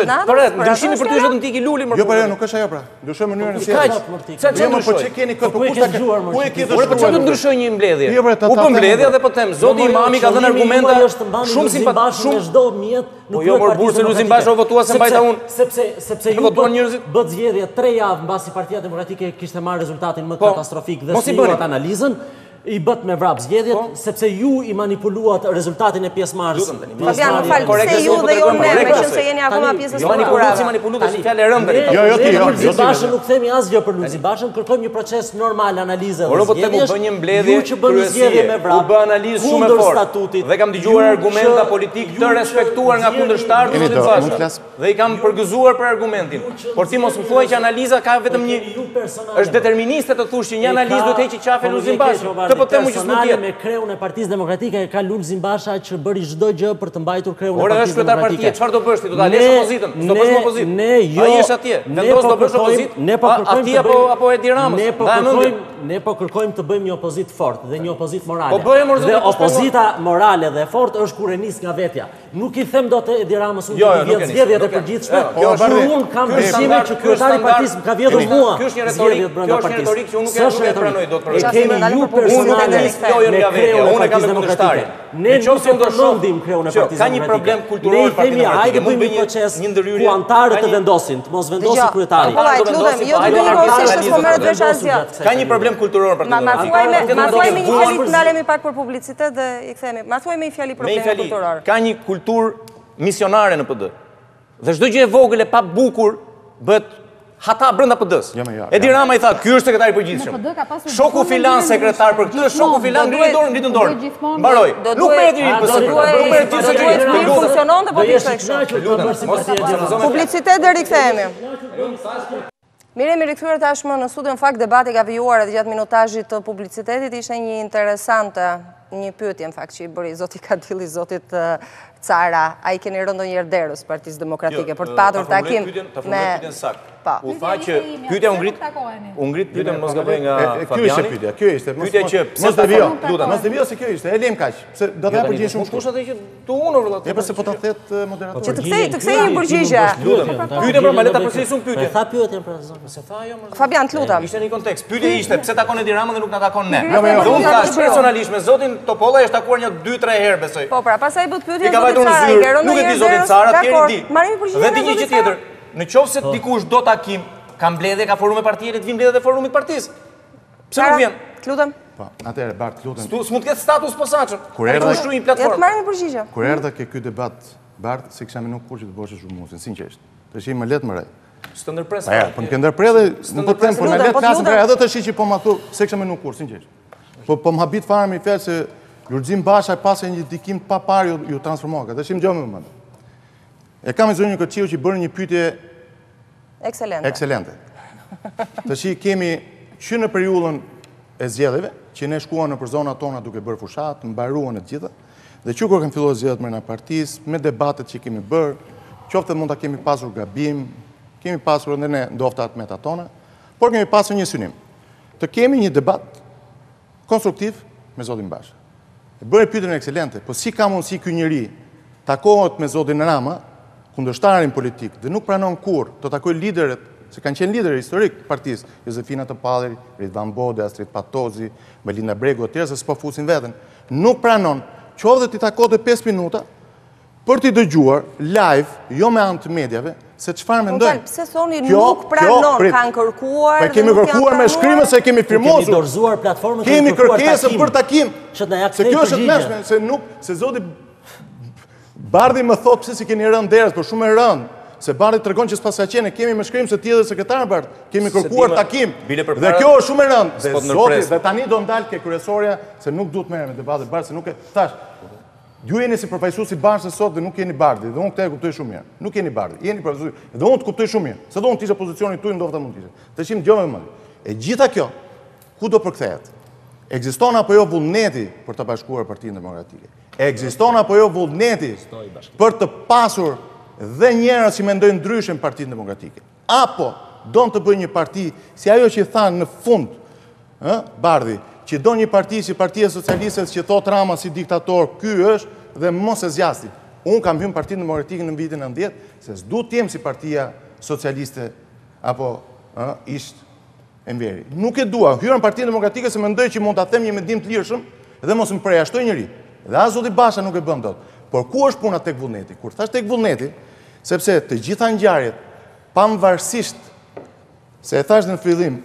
natë? Ndryshimi për ty është vetëm tiki luli. Jo, por nuk është ajo pra. Ndryshon mënyrën e sjelljes. Jo, po çe keni këtë ku e ke dëshuar? Po çfarë do ndryshoj një mbledhje? U bë mbledhje dhe po them, zoti Imami ka dhënë argumenta shumë simpatik, shumë çdo mjet. Po jo, por burse Lulzim Basha votua se mbajta unë. Sepse ju votuan njerëzit. Bë zgjedhje 3 javë mbasi Partia Demokratike kishte marrë rezultatin më katastrofik dhe si bërat analizën. I bët me vrap zgjedhjet, sepse ju i manipuluat rezultatin e pjesëmarrës. Fabjan, më falë, se ju dhe jo ne, me që se jeni akoma pjesës të kulturave. Manipuluat është fjallë e rëndë. Lulzim Bashën nuk themi asgjë për Lulzim Bashën, kërkojmë një proces normal analize dhe zgjedhjesh. Ju që bën zgjedhje me vrap, u bë analizë shumë e fortë. Dhe kam dëgjuar argumenta politik të respektuar nga kundërshtarët e Lulzim Bashës. Dhe i kam përgëzuar për argumentin. Por ti mos më thuaj që analiza ka vetëm një është deterministe të thush që një analizë do të heqë qafën Lulzim Bashës. Personale me kreun e Partisë Demokratike ka Lulzim Basha që bëri çdo gjë për të mbajtur kreun e Partisë Demokratike. Çfarë do bësh ti? Do ta lësh opozitën? Do bësh opozitë? Ne jo. Ai është atje. Vendos do bësh opozitë? Ne po kërkojmë apo Edi Ramës. Ne po kërkojmë të bëjmë një opozitë fortë dhe një opozitë morale. Po bëjmë dhe opozita morale dhe fortë është kur e nis nga vetja. Nuk i them dot Edi Ramës unë të vjedh zgjedhjet e përgjithshme. Unë kam besimin që kryetari i partisë ka vjedhur mua. Kjo është një retorikë, kjo është një retorikë që unë nuk e pranoj dot për shkak. Kemi ju personale me kreun e Partisë Demokratike. Ne nuk e përmendim kreun e Partisë Demokratike. Ka një problem kulturor në Partinë Demokratike. Hajde bëjmë një proces ku antarët të vendosin, të mos vendosi kryetari. Ka një problem kulturor në Partinë Demokratike. Ma thuaj me një fjali të ndalemi pak për publicitet dhe i kthemi. Ma thuaj me një fjali problemi kulturor. Ka një kulturë misionare në PD. Dhe çdo gjë e vogël e pa bukur bëhet hata brenda PD-s. Edi Rama i tha, ky është sekretari i përgjithshëm. Shoku filan sekretar për këtë, shoku filan ngritën dorën. Mbaroj. Nuk merret i për sekretari. Funksiononte po ti. Publicitet dhe rikthehemi. Mirë, jemi rikthyer tashmë në studio. Në fakt debati ka vijuar edhe gjatë minutazhit të publicitetit. Ishte një interesante, një pyetje në fakt që i bëri zoti Kadilli zotit Cara. A i keni rënë ndonjëherë derës Partisë Demokratike për të patur takim me u tha që pyetja u ngrit pyetja mos gaboj nga Fabjani. Kjo ishte. Pyetja që mos devio. Mos devio se kjo ishte. E lëm kaq. Se do të hap përgjigje shumë shkurtë. Atë që tu unë vëlla. Ja pse po ta thet moderatori. Që të kthej një përgjigje. Pyetja për maleta përsërisun pyetje. Tha pyetjen për zonë. Se tha ajo. Fabian, të lutem. Ishte në kontekst. Pyetja ishte pse takon Edi Ramën dhe nuk na takon ne. Dhe unë thash personalisht me zotin Topollari është takuar një 2-3 herë besoj. Po pra, pastaj bëhet pyetja zotit Cara. Nuk e di zotin Cara, tjerë di. Marrimi përgjigje. Dhe di një gjë tjetër. Në qoftë se dikush do takim, ka mbledhje, ka forum e partie, le të vinë mbledhjet e forumit të partisë. Pse nuk vjen? Lutem. Po, atëherë Bart, lutem. S'mund të ketë status posaçëm. Kur erdha një platformë. Ja të marrim përgjigje. Kur erdha ke ky debat, Bart, se kisha menuar kur që të bësh zhurmuesin, sinqerisht. Tash më let më rej. S'të ndërpres. Po në ndërprer dhe nuk po them, po na let klasën për edhe tash që po ma thu se kisha menuar kur, sinqerisht. Po më habit fare më fjalë se Lulzim Basha pas një dikim pa parë ju transformova. Tash më gjë më mend. E kam zonjën Koçiu që bëri një pyetje ekselente. Tash kemi që në periudhën e zgjedhjeve, që ne shkuam nëpër zonat tona duke bërë fushat, mbaruan e gjitha, dhe që kur kanë filluar zgjedhjet me partisë, me debatet që kemi bërë, qoftë mund ta kemi pasur gabim, kemi pasur edhe ne ndofta të meta tona, por kemi pasur një synim. Të kemi një debat konstruktiv me zotin Basha. E bëri pyetjen ekselente, po si ka mundësi ky njeri takohet me zotin Rama, kundërshtarin politik, dhe nuk pranon kur të takojë liderët, se kanë qenë liderë historik partisë, Josefina Topollari, Ridvan Bode, Astrid Patozi, Melinda Bregu, e tjerë se s'po fusin veten, nuk pranon qoftë t'i takohet 5 minuta për t'i dëgjuar live, jo me anë të medjave, se çfarë mendojnë. Pse thoni nuk pranon, kanë kërkuar. Po kemi kërkuar me shkrimë se kemi firmosur. Kemi dorëzuar platformën, kemi kërkesë për takim. Se kjo është e mëshme, se nuk, se zoti Bardhi më thot pse si keni rënë derës, por shumë e rënë. Se Bardhi tregon që s'pas ka qenë, kemi me shkrim se tjetër sekretar Bardh, kemi kërkuar takim. Dhe kjo është shumë e rëndë. Dhe zoti, dhe tani do ndalë ke kryesorja se nuk duhet merrem me debatet Bardh, se nuk e thash. Ju jeni si përfaqësuesi Bashës sot dhe nuk jeni Bardhi, dhe unë këtë e kuptoj shumë mirë. Nuk jeni Bardhi, jeni përfaqësuesi. Dhe unë të kuptoj shumë mirë, se do unë të isha pozicionin tuaj ndofta mund të isha. Tashim dëgjoj më. E gjitha kjo, ku do përkthehet? Ekziston apo jo vullneti për të bashkuar Partinë Demokratike? Ekziston apo jo vullneti për të pasur dhe njerëz që mendojnë ndryshe në Partinë Demokratike? Apo don të bëjë një parti si ajo që thanë në fund, Bardhi, që do një parti si Partia Socialiste që thot Rama si diktator, ky është dhe mos e zgjasni. Unë kam hyrë në Partinë Demokratike në vitin 90, se s'du të jem si Partia Socialiste apo ishte e mberi. Nuk e dua, hyrë në Partinë Demokratike se mendoj që mund ta them një mendim të lirshëm dhe mos më përjashtoj njëri. Dhe as zoti Basha nuk e bën dot. Por ku është puna tek vullneti? Kur thash tek vullneti, sepse të gjitha ngjarjet, pavarësisht se e thash në fillim,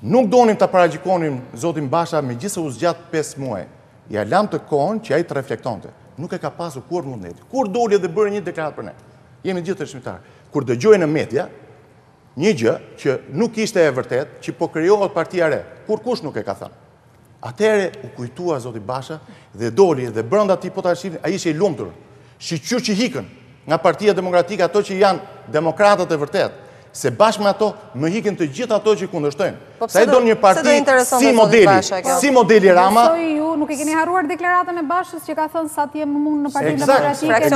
nuk donim të paragjikonim zotin Basha me gjithse u zgjat 5 muaj. Ja lam të kohën që ai të reflektonte. Nuk e ka pasur kur vullneti. Kur doli dhe bëri një deklaratë për ne. Jemi gjithë të shqiptarë. Kur dëgjoj në media, një gjë që nuk ishte e vërtet, që po krijohet partia re, kur kush nuk e ka thënë. Atëherë u kujtua zoti Basha dhe doli dhe brenda ti po ta shihni, ai ishte i lumtur. Shiqyr që hikën nga Partia Demokratike ato që janë demokratët e vërtet, se bashkë me ato më hikin të gjithë ato që kundërshtojnë. Sa i do një parti si modeli Rama. Ju nuk e keni harruar deklaratën e Bashës që ka thënë sa ti je më mund në Partinë Demokratike.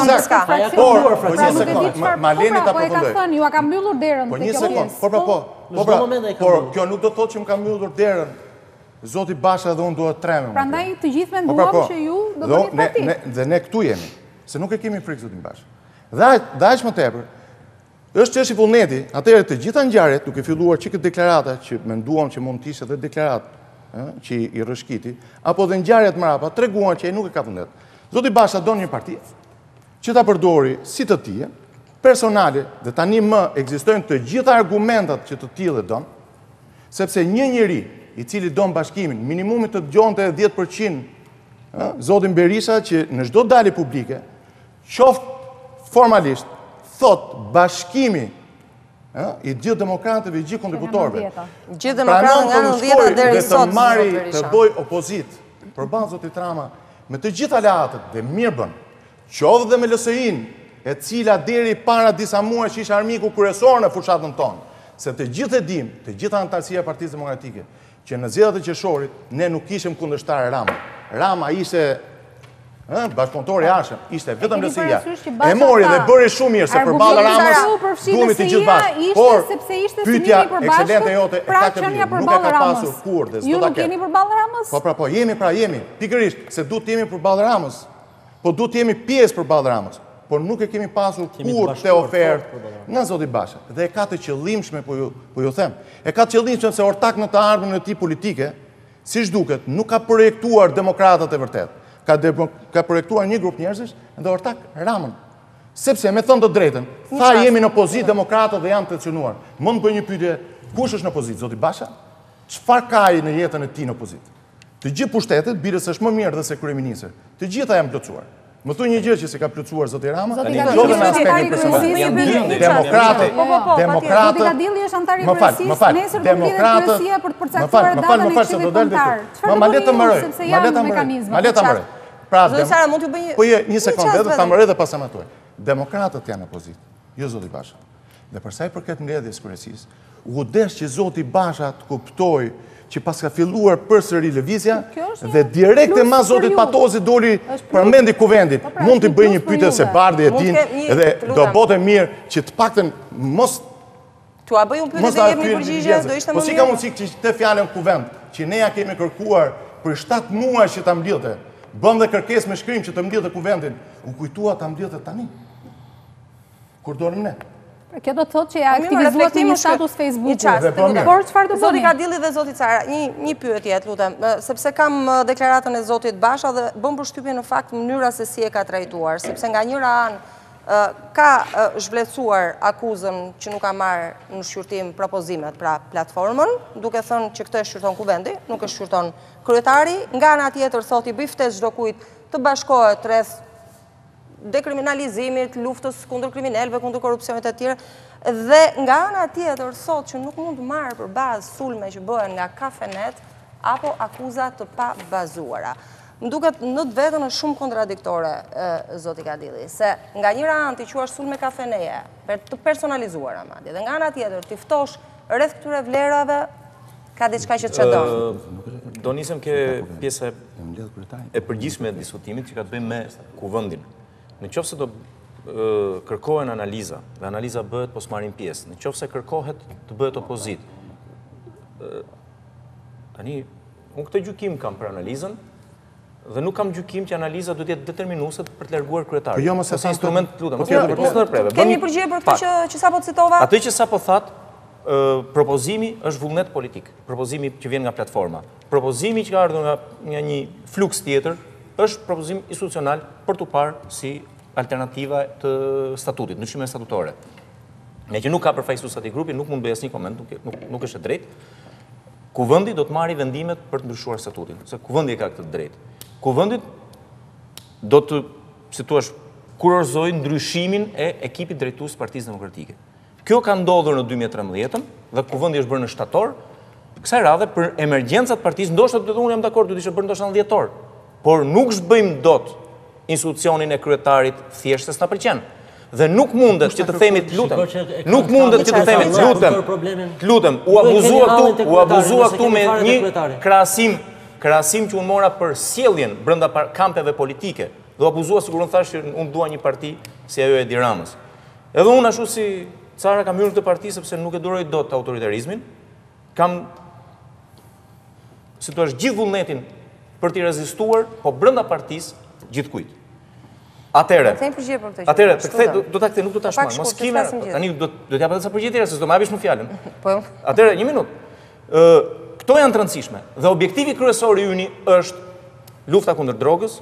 Por një sekond, Maleni ta përfundoj. Ju a ka mbyllur derën. Po një sekond. Por kjo nuk do të thotë që më ka mbyllur derën. Zoti Basha dhe unë duhet tremëm. Prandaj të gjithë menduam që ju do të bëni parti. Dhe ne këtu jemi, se nuk e kemi frikë zotin Basha. Dhe aq më tepër, është çështje vullneti, atëherë të gjitha ngjarjet, duke filluar që këtë deklarata që menduam që mund të ishte edhe deklaratë që i rrëshqiti, apo dhe ngjarjet mrapa treguan që ai nuk e ka vullnet. Zoti Basha don një parti që ta përdori si të tije, personale, dhe tani më ekzistojnë të gjitha argumentat që të tillë don, sepse një njeri i cili don bashkimin, minimumit të dëgjonte 10% zotin Berisha që në çdo dalje publike, qoftë formalisht, thot bashkimi i gjithë demokratëve, i gjithë kontributorëve. Gjithë demokratët nga 90 deri sot. Dhe të marri të bëj opozit përballë zotit Rama me të gjithë aleatët dhe mirë bën. Qoftë dhe me LSI-n, e cila deri para disa muaj që ishte armiku kryesor në fushatën tonë. Se të gjithë e dim, të gjitha antarësia e Partisë Demokratike, që në zgjedhjet e qershorit ne nuk ishim kundërshtar Rama. Rama ishte bashkëpunëtori Ashëm, ishte vetëm LSI-ja. E mori dhe bëri shumë mirë se përballë Ramës duhemi të gjithë bashkë. Por pyetja ekselente jote e ka të mirë, nuk e ka pasur kur dhe s'do ta ketë. Ju nuk jeni përballë Ramës? Po, jemi, pikërisht, se duhet të jemi përballë Ramës. Po duhet të jemi pjesë përballë Ramës. Por nuk e kemi pasur kur të ofertë nga zoti Basha. Dhe e ka të qëllimshme, po ju them. E ka të qëllimshme se ortak në të ardhmen e tij politike, siç duket, nuk ka projektuar demokratët e vërtet. Ka projektuar një grup njerëzish dhe ortak Ramën. Sepse me thënë të drejtën, tha jemi në opozitë demokratët dhe janë të cënuar. Mund të bëj një pyetje, kush është në opozitë, zoti Basha? çfarë ka ai në jetën e tij në opozitë? Të gjithë pushtetet, birës është më mirë dhe se kryeministër. Të gjitha janë plotësuar. Më thuaj një gjë që se ka plotësuar zoti Rama, jo në aspektin personal. Demokratët, Kadilli është antari i kryesisë, nesër do lidhet kryesia për të përcaktuar datën e këshillit kombëtar. Ma le të mëroj. Pra, po një sekondë vetëm ta mëroj dhe pastaj më thuaj. Demokratët janë opozitë, jo zoti Basha. Dhe për sa i përket mbledhjes kryesisë, u desh që zoti Basha të kuptoj që pas ka filluar përsëri lëvizja dhe direkt e mas zotit Patozi doli përmendi kuvendit. Mund të bëj një pyetje se Bardhi e din dhe do bote mirë që të paktën mos Tu a bëj unë pyetje dhe jemi përgjigje, do ishte më mirë. Po si ka mundësi që të fjalën kuvend, që ne ja kemi kërkuar për 7 muaj që ta mbledhte. Bëm dhe kërkesë me shkrim që të mbledhte kuvendin. U kujtua ta mbledhte tani. Kur dolëm ne. Kjo do të thotë që ja aktivizuat një status Facebook. Por çfarë do bëni? Zoti Kadilli dhe zoti Cara, një pyetje, lutem, sepse kam deklaratën e zotit Basha dhe bëm përshtypje në fakt mënyra se si e ka trajtuar, sepse nga njëra anë ka zhvlerësuar akuzën që nuk ka marrë në shqyrtim propozimet pra platformën, duke thënë që këtë e shqyrton kuvendi, nuk e shqyrton kryetari, nga ana tjetër thotë i bëj ftesë çdo kujt të bashkohet rreth dekriminalizimit, luftës kundër kriminalëve, kundër korrupsionit e tjerë, dhe nga ana tjetër thotë që nuk mund të marrë për bazë sulme që bëhen nga kafenet apo akuza të pa bazuara. Më duket në të vetën është shumë kontradiktore zoti Kadilli, se nga njëra anë ti quash sulme kafeneje, për të personalizuara madje, dhe nga ana tjetër ti ftosh rreth këtyre vlerave ka diçka që çdon. Do nisem ke pjesa e përgjithshme e diskutimit që ka të bëjë me kuvendin. Në qoftë se do kërkohen analiza, dhe analiza bëhet pos marrin pjesë, në qoftë se kërkohet të bëhet opozitë. Tani, unë këtë gjykim kam për analizën, dhe nuk kam gjykim që analiza do të jetë determinuese për të larguar kryetarin. Po jo mos e sa instrument, lutem, Kemi një përgjigje për këtë që sapo citova? Atë që sapo that, propozimi është vullnet politik, propozimi që vjen nga platforma. Propozimi që ka ardhur nga një fluks tjetër është propozim institucional për të parë si alternativa të statutit, ndryshime statutore. Me që nuk ka përfaqësues atij grupi, nuk mund bëj asnjë koment, nuk është e drejtë. Kuvendi do të marrë vendimet për të ndryshuar statutin, se kuvendi ka këtë drejtë. Kuvendi do të, si thua, kurorëzojë ndryshimin e ekipit drejtues të Partisë Demokratike. Kjo ka ndodhur në 2013 dhe kuvendi është bërë në shtator. Kësaj radhe për emergjencat të partisë, ndoshta unë jam dakord, do të ishte bërë ndoshta në dhjetor. Por nuk zbëjmë dot institucionin e kryetarit thjesht se s'na pëlqen. Dhe nuk mundet që të themi nuk mundet që të themi lutem, u abuzua këtu me një krahasim që unë mora për sjelljen brenda kampeve politike. Dhe u abuzua sikur unë thash që unë dua një parti si ajo e Edi Ramës. Edhe unë ashtu si Cara kam hyrë në këtë parti sepse nuk e duroj dot autoritarizmin. Kam si thua gjithë vullnetin për t'i rezistuar, po brenda partisë gjithkujt. Atëre, do ta kthej, nuk do ta shmang. Mos kime, tani do t'jap edhe sa përgjigje tjera, se s'do më hapish më fjalën. Po. Atëre, një minutë. Këto janë të rëndësishme dhe objektivi kryesor i yni është lufta kundër drogës,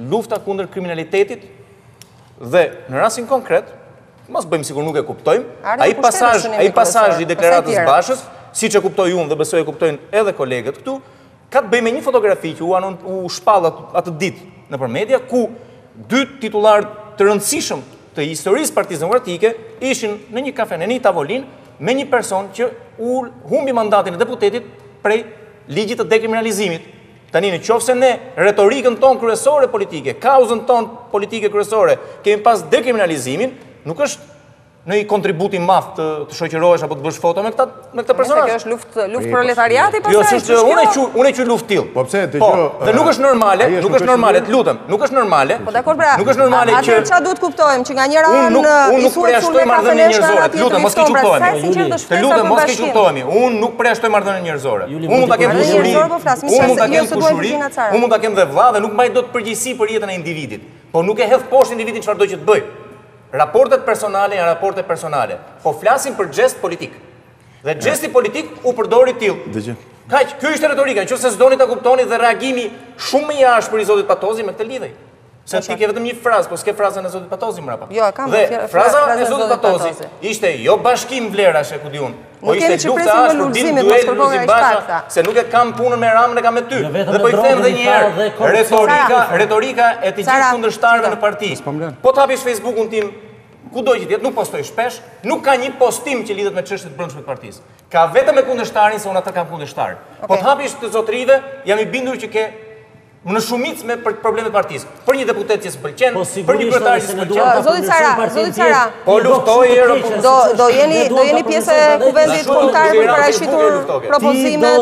lufta kundër kriminalitetit dhe në rastin konkret, mos bëjmë sikur nuk e kuptojmë, ai pasazh i deklaratës Bashës, siç e kuptoj unë dhe besoj e kuptojnë edhe kolegët këtu, ka të bëjë me një fotografi që u shpall atë ditë nëpër media, ku dy titullar të rëndësishëm të historisë Partisë Demokratike ishin në një kafe, në një tavolinë, me një person që humbi mandatin e deputetit prej ligjit të dekriminalizimit. Tani në qoftë se ne retorikën tonë kryesore politike, kauzën tonë politike kryesore, kemi pas dekriminalizimin, nuk është në i kontributi madh të shoqërohesh apo të bësh foto me këtë personazh. Kjo është luftë proletariati po se. Jo, unë e quaj luftë till. Po pse dëgjoj. Dhe nuk është normale, të lutem, nuk është normale. Po dakor, pra. Nuk është normale që çfarë duhet kuptojmë që nga njëra anë unë nuk përjashtoj marrëdhënien njerëzore. Të lutem, mos keq kuptohemi. Të lutem, mos keq kuptohemi. Unë nuk përjashtoj marrëdhënien njerëzore. Unë mund ta kem kushuri. Unë mund ta kem dhe vlla dhe nuk mbaj dot përgjegjësi për jetën e individit. Po nuk e hedh poshtë individin çfarëdo që të bëj. Raportet personale janë raporte personale, po flasim për gjest politik. Dhe gjesti politik u përdori tillë. Kaq, kjo ishte retorika, nëse s'doni ta kuptoni dhe reagimi shumë i jashtëm për i zotit Patozi me këtë lidhje. Se ti ke vetëm një frazë, po s'ke frazën e zotit Patozi mrapa. Jo, kam dhe fraza e zotit Patozi ishte jo bashkim vlerash e ku di unë, po ishte lufta ashpër, dim duel Lulzim Basha, se nuk e kam punën me Ramën, e kam me ty. Dhe po i them edhe një herë, retorika e të gjithë kundërshtarëve në parti. Po të hapish Facebookun tim, kudo që tjetë, nuk postoj shpesh, nuk ka një postim që lidhet me çështjet e brendshme të partisë. Ka vetëm me kundërshtarin, se unë atë kam kundërshtar. Po të hapish të zotrive, jam i bindur që ke në shumicë me problemet partisë. Për një deputet që s'pëlqen, për një kryetar që s'pëlqen. Zoti Cara, po luftoj do jeni pjesë e kuvendit kombëtar për parashitur propozimet,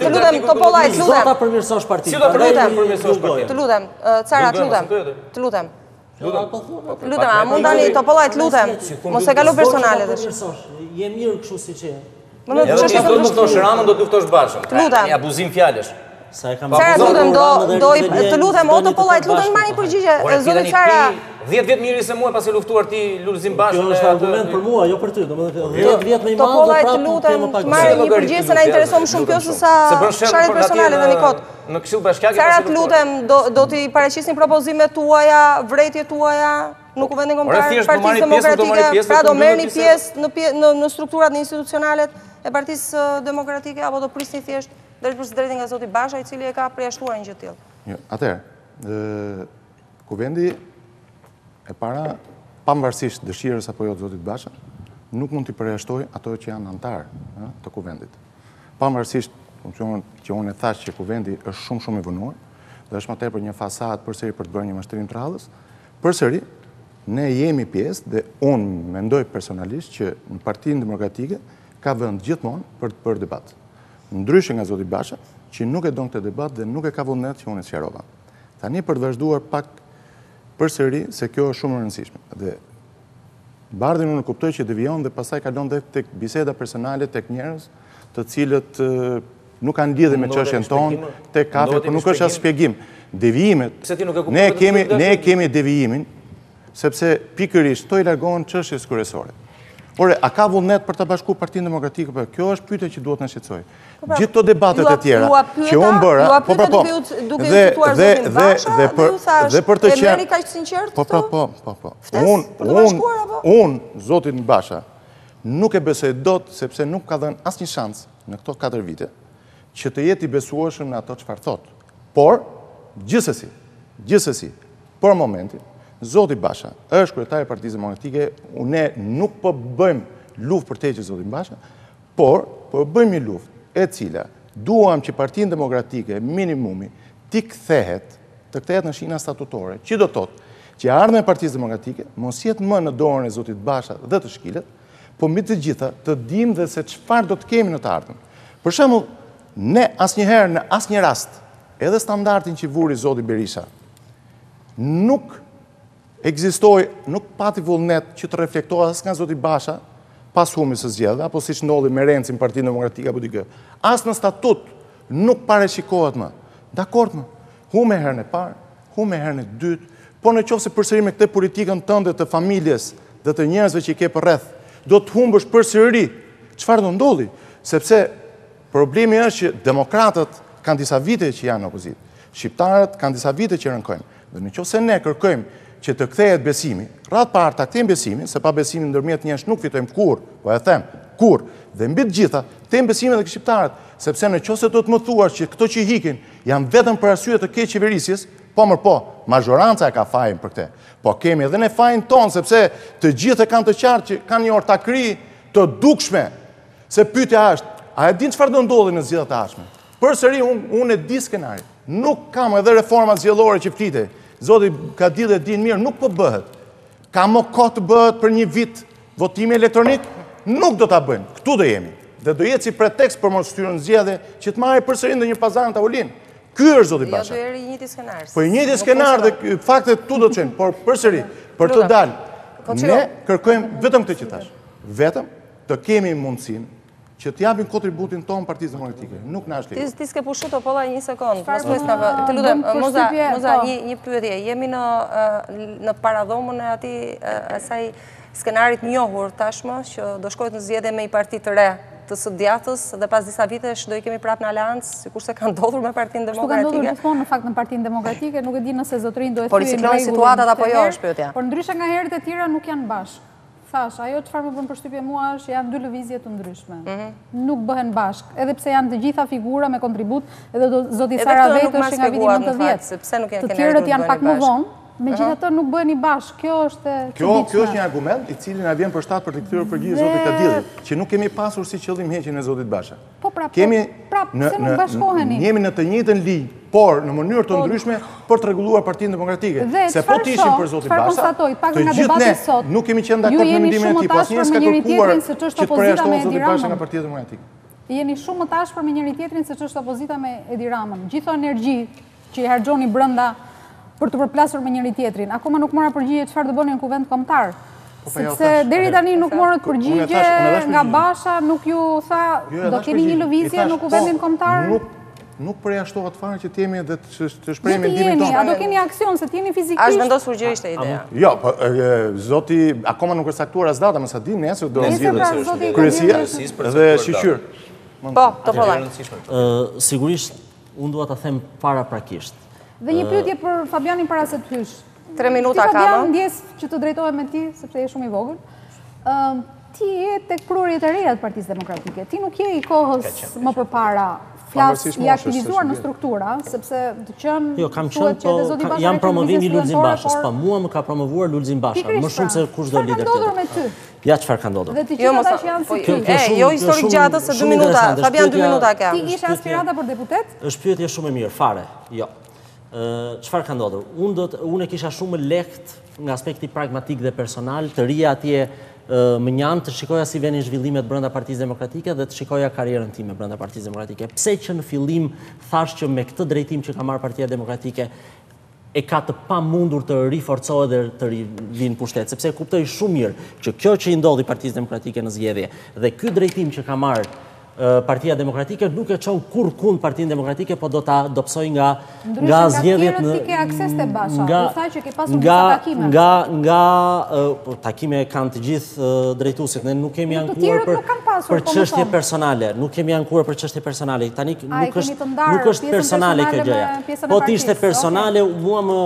të lutem Topollari, të lutem. Ta përmirësosh partinë. Si do përmirësosh partinë? Të lutem, Cara, të lutem. Të lutem, a mund tani Topollari, të lutem. Mos e kalo personale tash. Je mirë kështu siç je. Edhe ti do të luftosh Ramën, do të luftosh Bashën. Të lutem. Një abuzim fjalësh. Cara, të lutem, o Topollari, të lutem marrni përgjigje. Zoti Cara, 10 vjet mirë se mua pasi luftuar ti Lulzim Bashën. Kjo është argument për mua, jo për ty. Domethënë 10 vjet më i madh. Topollari, të lutem, të marrni një përgjigje se na intereson shumë kjo se sa sharjet personale tani kot. Në Këshill Bashkiake. Cara, të lutem, do t'i paraqisni propozimet tuaja, vërejtjet tuaja në kuvendin kombëtar Partisë Demokratike, pra do merrni pjesë në strukturat institucionale e Partisë Demokratike apo do prisni thjesht drejt nga zoti Basha, i cili e ka përjashtuar një gjë të tillë. Atëherë, kuvendi e para, pavarësisht dëshirës apo jo të zotit Basha, nuk mund t'i përjashtoj ato që janë antarë të kuvendit. Pavarësisht që unë e thash që kuvendi është shumë i vënuar, dhe është më tepër një fasad përsëri për të bërë një mashtrim të radhës, përsëri ne jemi pjesë dhe unë mendoj personalisht që në Partinë Demokratike ka vend gjithmonë për të bërë debat. Ndryshe nga zoti Basha, që nuk e don këtë debat dhe nuk e ka vullnet që unë e sqarova. Tani për të vazhduar pak përsëri se kjo është shumë e rëndësishme. Dhe bardhin unë kuptoj që devion dhe pastaj kalon dhe tek biseda personale tek njerëz, të cilët nuk kanë lidhje me çështjen tonë, tek kafe, por nuk është as shpjegim. Devijimet, ne kemi devijimin, sepse pikërisht to i largohen çështjes kryesore. Ore, a ka vullnet për të bashku Partinë Demokratike? Kjo është pyetja që duhet në shqetësoj. Gjithë të debatet e tjera që unë bëra, dhe për të qenë, unë, zotin Basha, nuk e besoj dot, sepse nuk ka dhënë asnjë shans në këto 4 vite, që të jeti besueshëm në ato çfarë thot. Por, gjithsesi, për momentin, zoti Basha është kryetari i Partisë Demokratike, ne nuk po bëjmë luftë për teqë zotin Basha, por po bëjmë një luftë e cila duam që Partinë Demokratike minimumi t'i kthehet në shina statutore, që do thotë që ardhmja e Partisë Demokratike mos jetë më në dorën e zotit Basha dhe të shkilet, po mbi të gjitha të dimë dhe se çfarë do të kemi në të ardhmen. Për shembull, ne asnjëherë në asnjë rast, edhe standardin që vuri zoti Berisha, nuk ekzistoi, nuk pati vullnet që të reflektohet as nga zoti Basha pas humit së zgjedhjeve, apo siç ndodhi me Rencin Partinë Demokratike apo dikë. As në statut nuk parashikohet më. Dakord më. Hume herën e parë, hume herën e dytë, po në qoftë se përsëri me këtë politikën tënde të familjes dhe të njerëzve që i ke përreth, do të humbësh përsëri. Çfarë do ndodhi? Sepse problemi është që demokratët kanë disa vite që janë në opozitë. Shqiptarët kanë disa vite që rënkojnë. Dhe në qoftë se ne kërkojmë që të kthehet besimi, radh parë ta kthejmë besimin, se pa besimin ndërmjet njerëz nuk fitojmë kur, po e them, kur, dhe mbi të gjitha, kthejmë besimin edhe shqiptarët, sepse në qoftë se do të më thuash që këto që hikin janë vetëm për arsye të keq qeverisjes, po, mazhoranca e ka fajin për këtë. Po kemi edhe ne fajin ton, sepse të gjithë kanë të qartë që kanë një ortakri të dukshme, se pyetja është, a e din çfarë do ndodhi në zgjedhjet e ardhshme? Përsëri unë e di skenarin. Nuk kam edhe reforma zgjedhore që flitej. Zoti Kadilli e din mirë, nuk po bëhet. Ka më kohë të bëhet për një vit votimi elektronik? Nuk do ta bëjmë. Këtu do jemi. Dhe do jetë si pretekst për mos shtyrën zgjedhje që të marrë përsëri ndonjë pazar në tavolinë. Ky është zoti Basha. Jo, do eri i njëjti skenar. Po i njëjti skenar dhe faktet tu do të qenë, por përsëri për të dalë ne kërkojmë vetëm këtë që thash. Vetëm të kemi mundësinë që të japim kontributin tonë Partisë Demokratike. Nuk na është lejuar. Ti s'ke pushu Topollari një sekond. Të lutem, Moza, një pyetje. Jemi në paradhomën e asaj skenarit njohur tashmë që do shkohet në zgjedhje me një parti të re të së djathtës dhe pas disa vitesh do i kemi prapë në aleancë, sikurse ka ndodhur me Partinë Kështu ka ndodhur Demokratike. gjithmonë në fakt në Partinë Demokratike, nuk e di nëse zotërin do e Por i thyejnë ciklonin rregullin situatat apo jo, këtë herë, është pyetja. Por ndryshe nga herët e tjera nuk janë bashkë. Thash, ajo çfarë më bën përshtypje mua është janë dy lëvizje të ndryshme. Nuk bëhen bashkë, edhe pse janë të gjitha figura me kontribut, edhe zoti Sara vetë është nga viti 90. Të tjerët janë pak më vonë, megjithatë nuk bëhen i bashkë. Kjo është e çuditshme. Kjo është një argument i cili na vjen për shtat për të kthyer përgjigje zotit Kadilli, që nuk kemi pasur si qëllim heqjen e zotit Basha. Po prapë, Se nuk bashkoheni. Jemi në të njëjtën ligj, por në mënyrë të ndryshme për të rregulluar Partinë Demokratike. Se po të ishim për zotin Basha, të gjithë ne nuk kemi qenë dakord me mendimin e tij, po asnjëherë s'ka kërkuar që të përjashtohet zotit Basha nga Partia Demokratike. Jeni shumë më tashpër me njëri tjetrin se ç'është opozita me Edi Ramën. Gjithë energji që i harxhoni brenda për të përplasur me njëri tjetrin. Akoma nuk mora përgjigje çfarë do bëni në kuvend kombëtar. Sepse deri tani nuk morët përgjigje nga Basha, nuk ju tha do keni një lëvizje në kuvendin kombëtar. Nuk përjashtohet fare që t'jemi dhe të shprehim mendimin tonë. A tonë. do keni aksion se t'jeni fizikisht? A është vendosur gjë ishte ideja? Jo, zoti akoma nuk është saktuar as data, më sa di nesër do nxjerrë kryesia dhe shiqyr. Po, Topollari. Sigurisht, unë dua ta them paraprakisht. Dhe një pyetje për Fabjanin para se të hysh. 3 minuta kam. Fabjan, kam. ndjes që të drejtohem me ti, sepse je shumë i vogël. Ti je tek prurjet e reja të Partisë Demokratike. Ti nuk je i kohës më përpara. Flas i aktivizuar në struktura, sepse të qenë... Jo, kam qenë, po jam promovimi Lulzim Bashës, pa mua më ka promovuar Lulzim Basha, më shumë se kush do lider tjetër. Çfarë ka ndodhur me ty? Ja, çfarë ka ndodhur? Dhe të gjithë ata që janë si ty. Jo historik gjatës se 2 minuta, Fabjan 2 minuta ka. Ti ishe aspiranta për deputet? Është pyetje shumë e mirë, fare, jo. Çfarë ka ndodhur? Unë e kisha shumë lehtë nga aspekti pragmatik dhe personal, të rija atje më njanë të shikoja si venin zhvillimet brenda Partisë Demokratike dhe të shikoja karrierën time brenda Partisë Demokratike. Pse që në fillim thash që me këtë drejtim që ka marrë Partia Demokratike e ka të pamundur të riforcohet dhe të vinë pushtet, sepse e kuptoj shumë mirë që kjo që i ndodhi Partisë Demokratike në zgjedhje dhe ky drejtim që ka marrë Partia Demokratike nuk e çon kur kund Partinë Demokratike, po do ta dobësoj nga zgjedhjet në... Ndryshe nga tjerët ti ke akses te Basha, u tha që ke pasur disa takime. Nga takime kanë të gjithë drejtuesit, ne nuk kemi ankuar për çështje personale, nuk kemi ankuar për çështje personale. Tani nuk është personale kjo gjëja. Po të ishte personale, mua më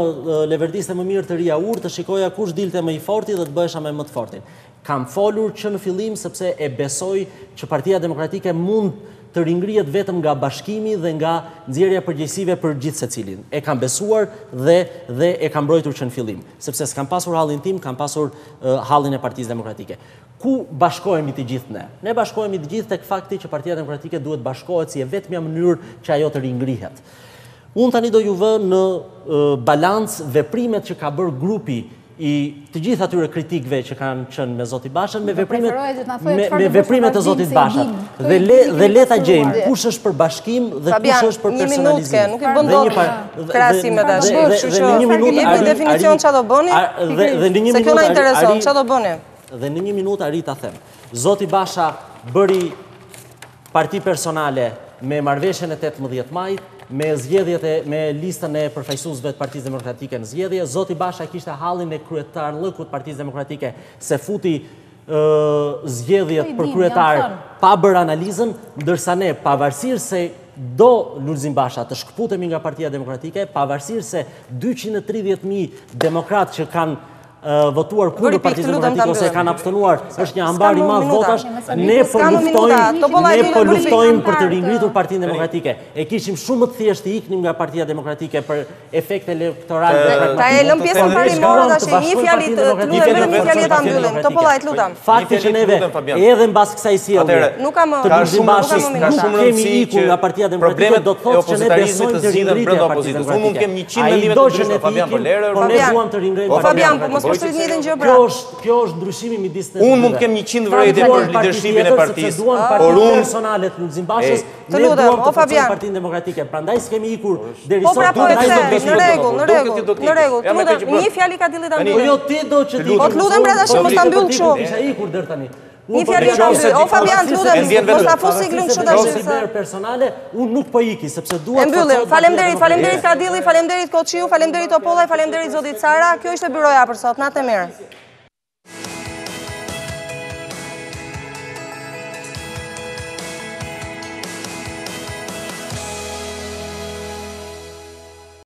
leverdiste më mirë të rija urë, të shikoja kush dilte më i forti dhe të bëhesha me më të fortin. Kam folur që në fillim sepse e besoj që Partia Demokratike mund të ringrihet vetëm nga bashkimi dhe nga nxjerrja përgjegjësive për gjithë secilin. E kam besuar dhe e kam mbrojtur që në fillim, sepse s'kam pasur hallin tim, kam pasur hallin e Partisë Demokratike. Ku bashkohemi të gjithë ne? Ne bashkohemi të gjithë tek fakti që Partia Demokratike duhet bashkohet si e vetmja mënyrë që ajo të ringrihet. Unë tani do ju vë në balancë veprimet që ka bërë grupi i të gjithë atyre kritikëve që kanë qenë me zoti Bashën, me veprimet e zotit Bashën. Dhe le ta gjejmë kush është për bashkim dhe kush është për personalizim. Nuk i bën dot krahasime tash. Dhe në një minutë jepni definicion çfarë do bëni? Se kjo na intereson, çfarë do bëni? Dhe në 1 minutë arrit ta them. Zoti Basha bëri parti personale me marrëveshjen e 18 majit, me zgjedhjet me listën e përfaqësuesve të Partisë Demokratike në zgjedhje. Zoti Basha kishte hallin e kryetarllëkut të Partisë Demokratike se futi zgjedhjet për kryetar pa bërë analizën, ndërsa ne pavarësisht se do Lulzim Basha të shkputemi nga Partia Demokratike, pavarësisht se 230.000 demokratë që kanë votuar kundër Partisë Demokratike ose kanë abstenuar, është një ambar i madh votash, ne po luftojmë për të ringritur Partinë Demokratike. E kishim shumë më të thjeshtë të iknim nga Partia Demokratike për efekte elektorale. Ta e lëm pjesën parimore tash, një fjalë të lutem vetëm një fjalë ta mbyllim. Topollari, lutem. Fakti që neve edhe mbas kësaj sjellje të Lulzim Bashës nuk kemi ikur nga Partia Demokratike, do të thotë që ne besojmë të ringritje e Partisë Demokratike. Unë mund të kem 100 mendime të ndryshme Fabjan Bolerë, po ne duam të ringrejmë Partinë Kjo është ndryshimi midis ne. Unë mund të kem 100 vërejtje për lidershipin e partisë. Por unë personale të Lulzim Bashës, ne duam të forcojmë Partinë Demokratike. Prandaj s'kemi ikur deri sot. Në rregull. Një fjalë Kadilli ta mbyll. Po jo ti do që ti. Po të lutem bre tash mos ta mbyll kështu. Isha ikur deri tani. Një fjalë ta mbyll. O Fabjan, lutem mos ta fus siglin kështu tash. Personale, unë nuk po iki sepse dua të mbyllim. Faleminderit Kadilli, faleminderit Koçiu, faleminderit Topollari, faleminderit zotit Cara. Kjo ishte byroja për sot. Natë e mirë.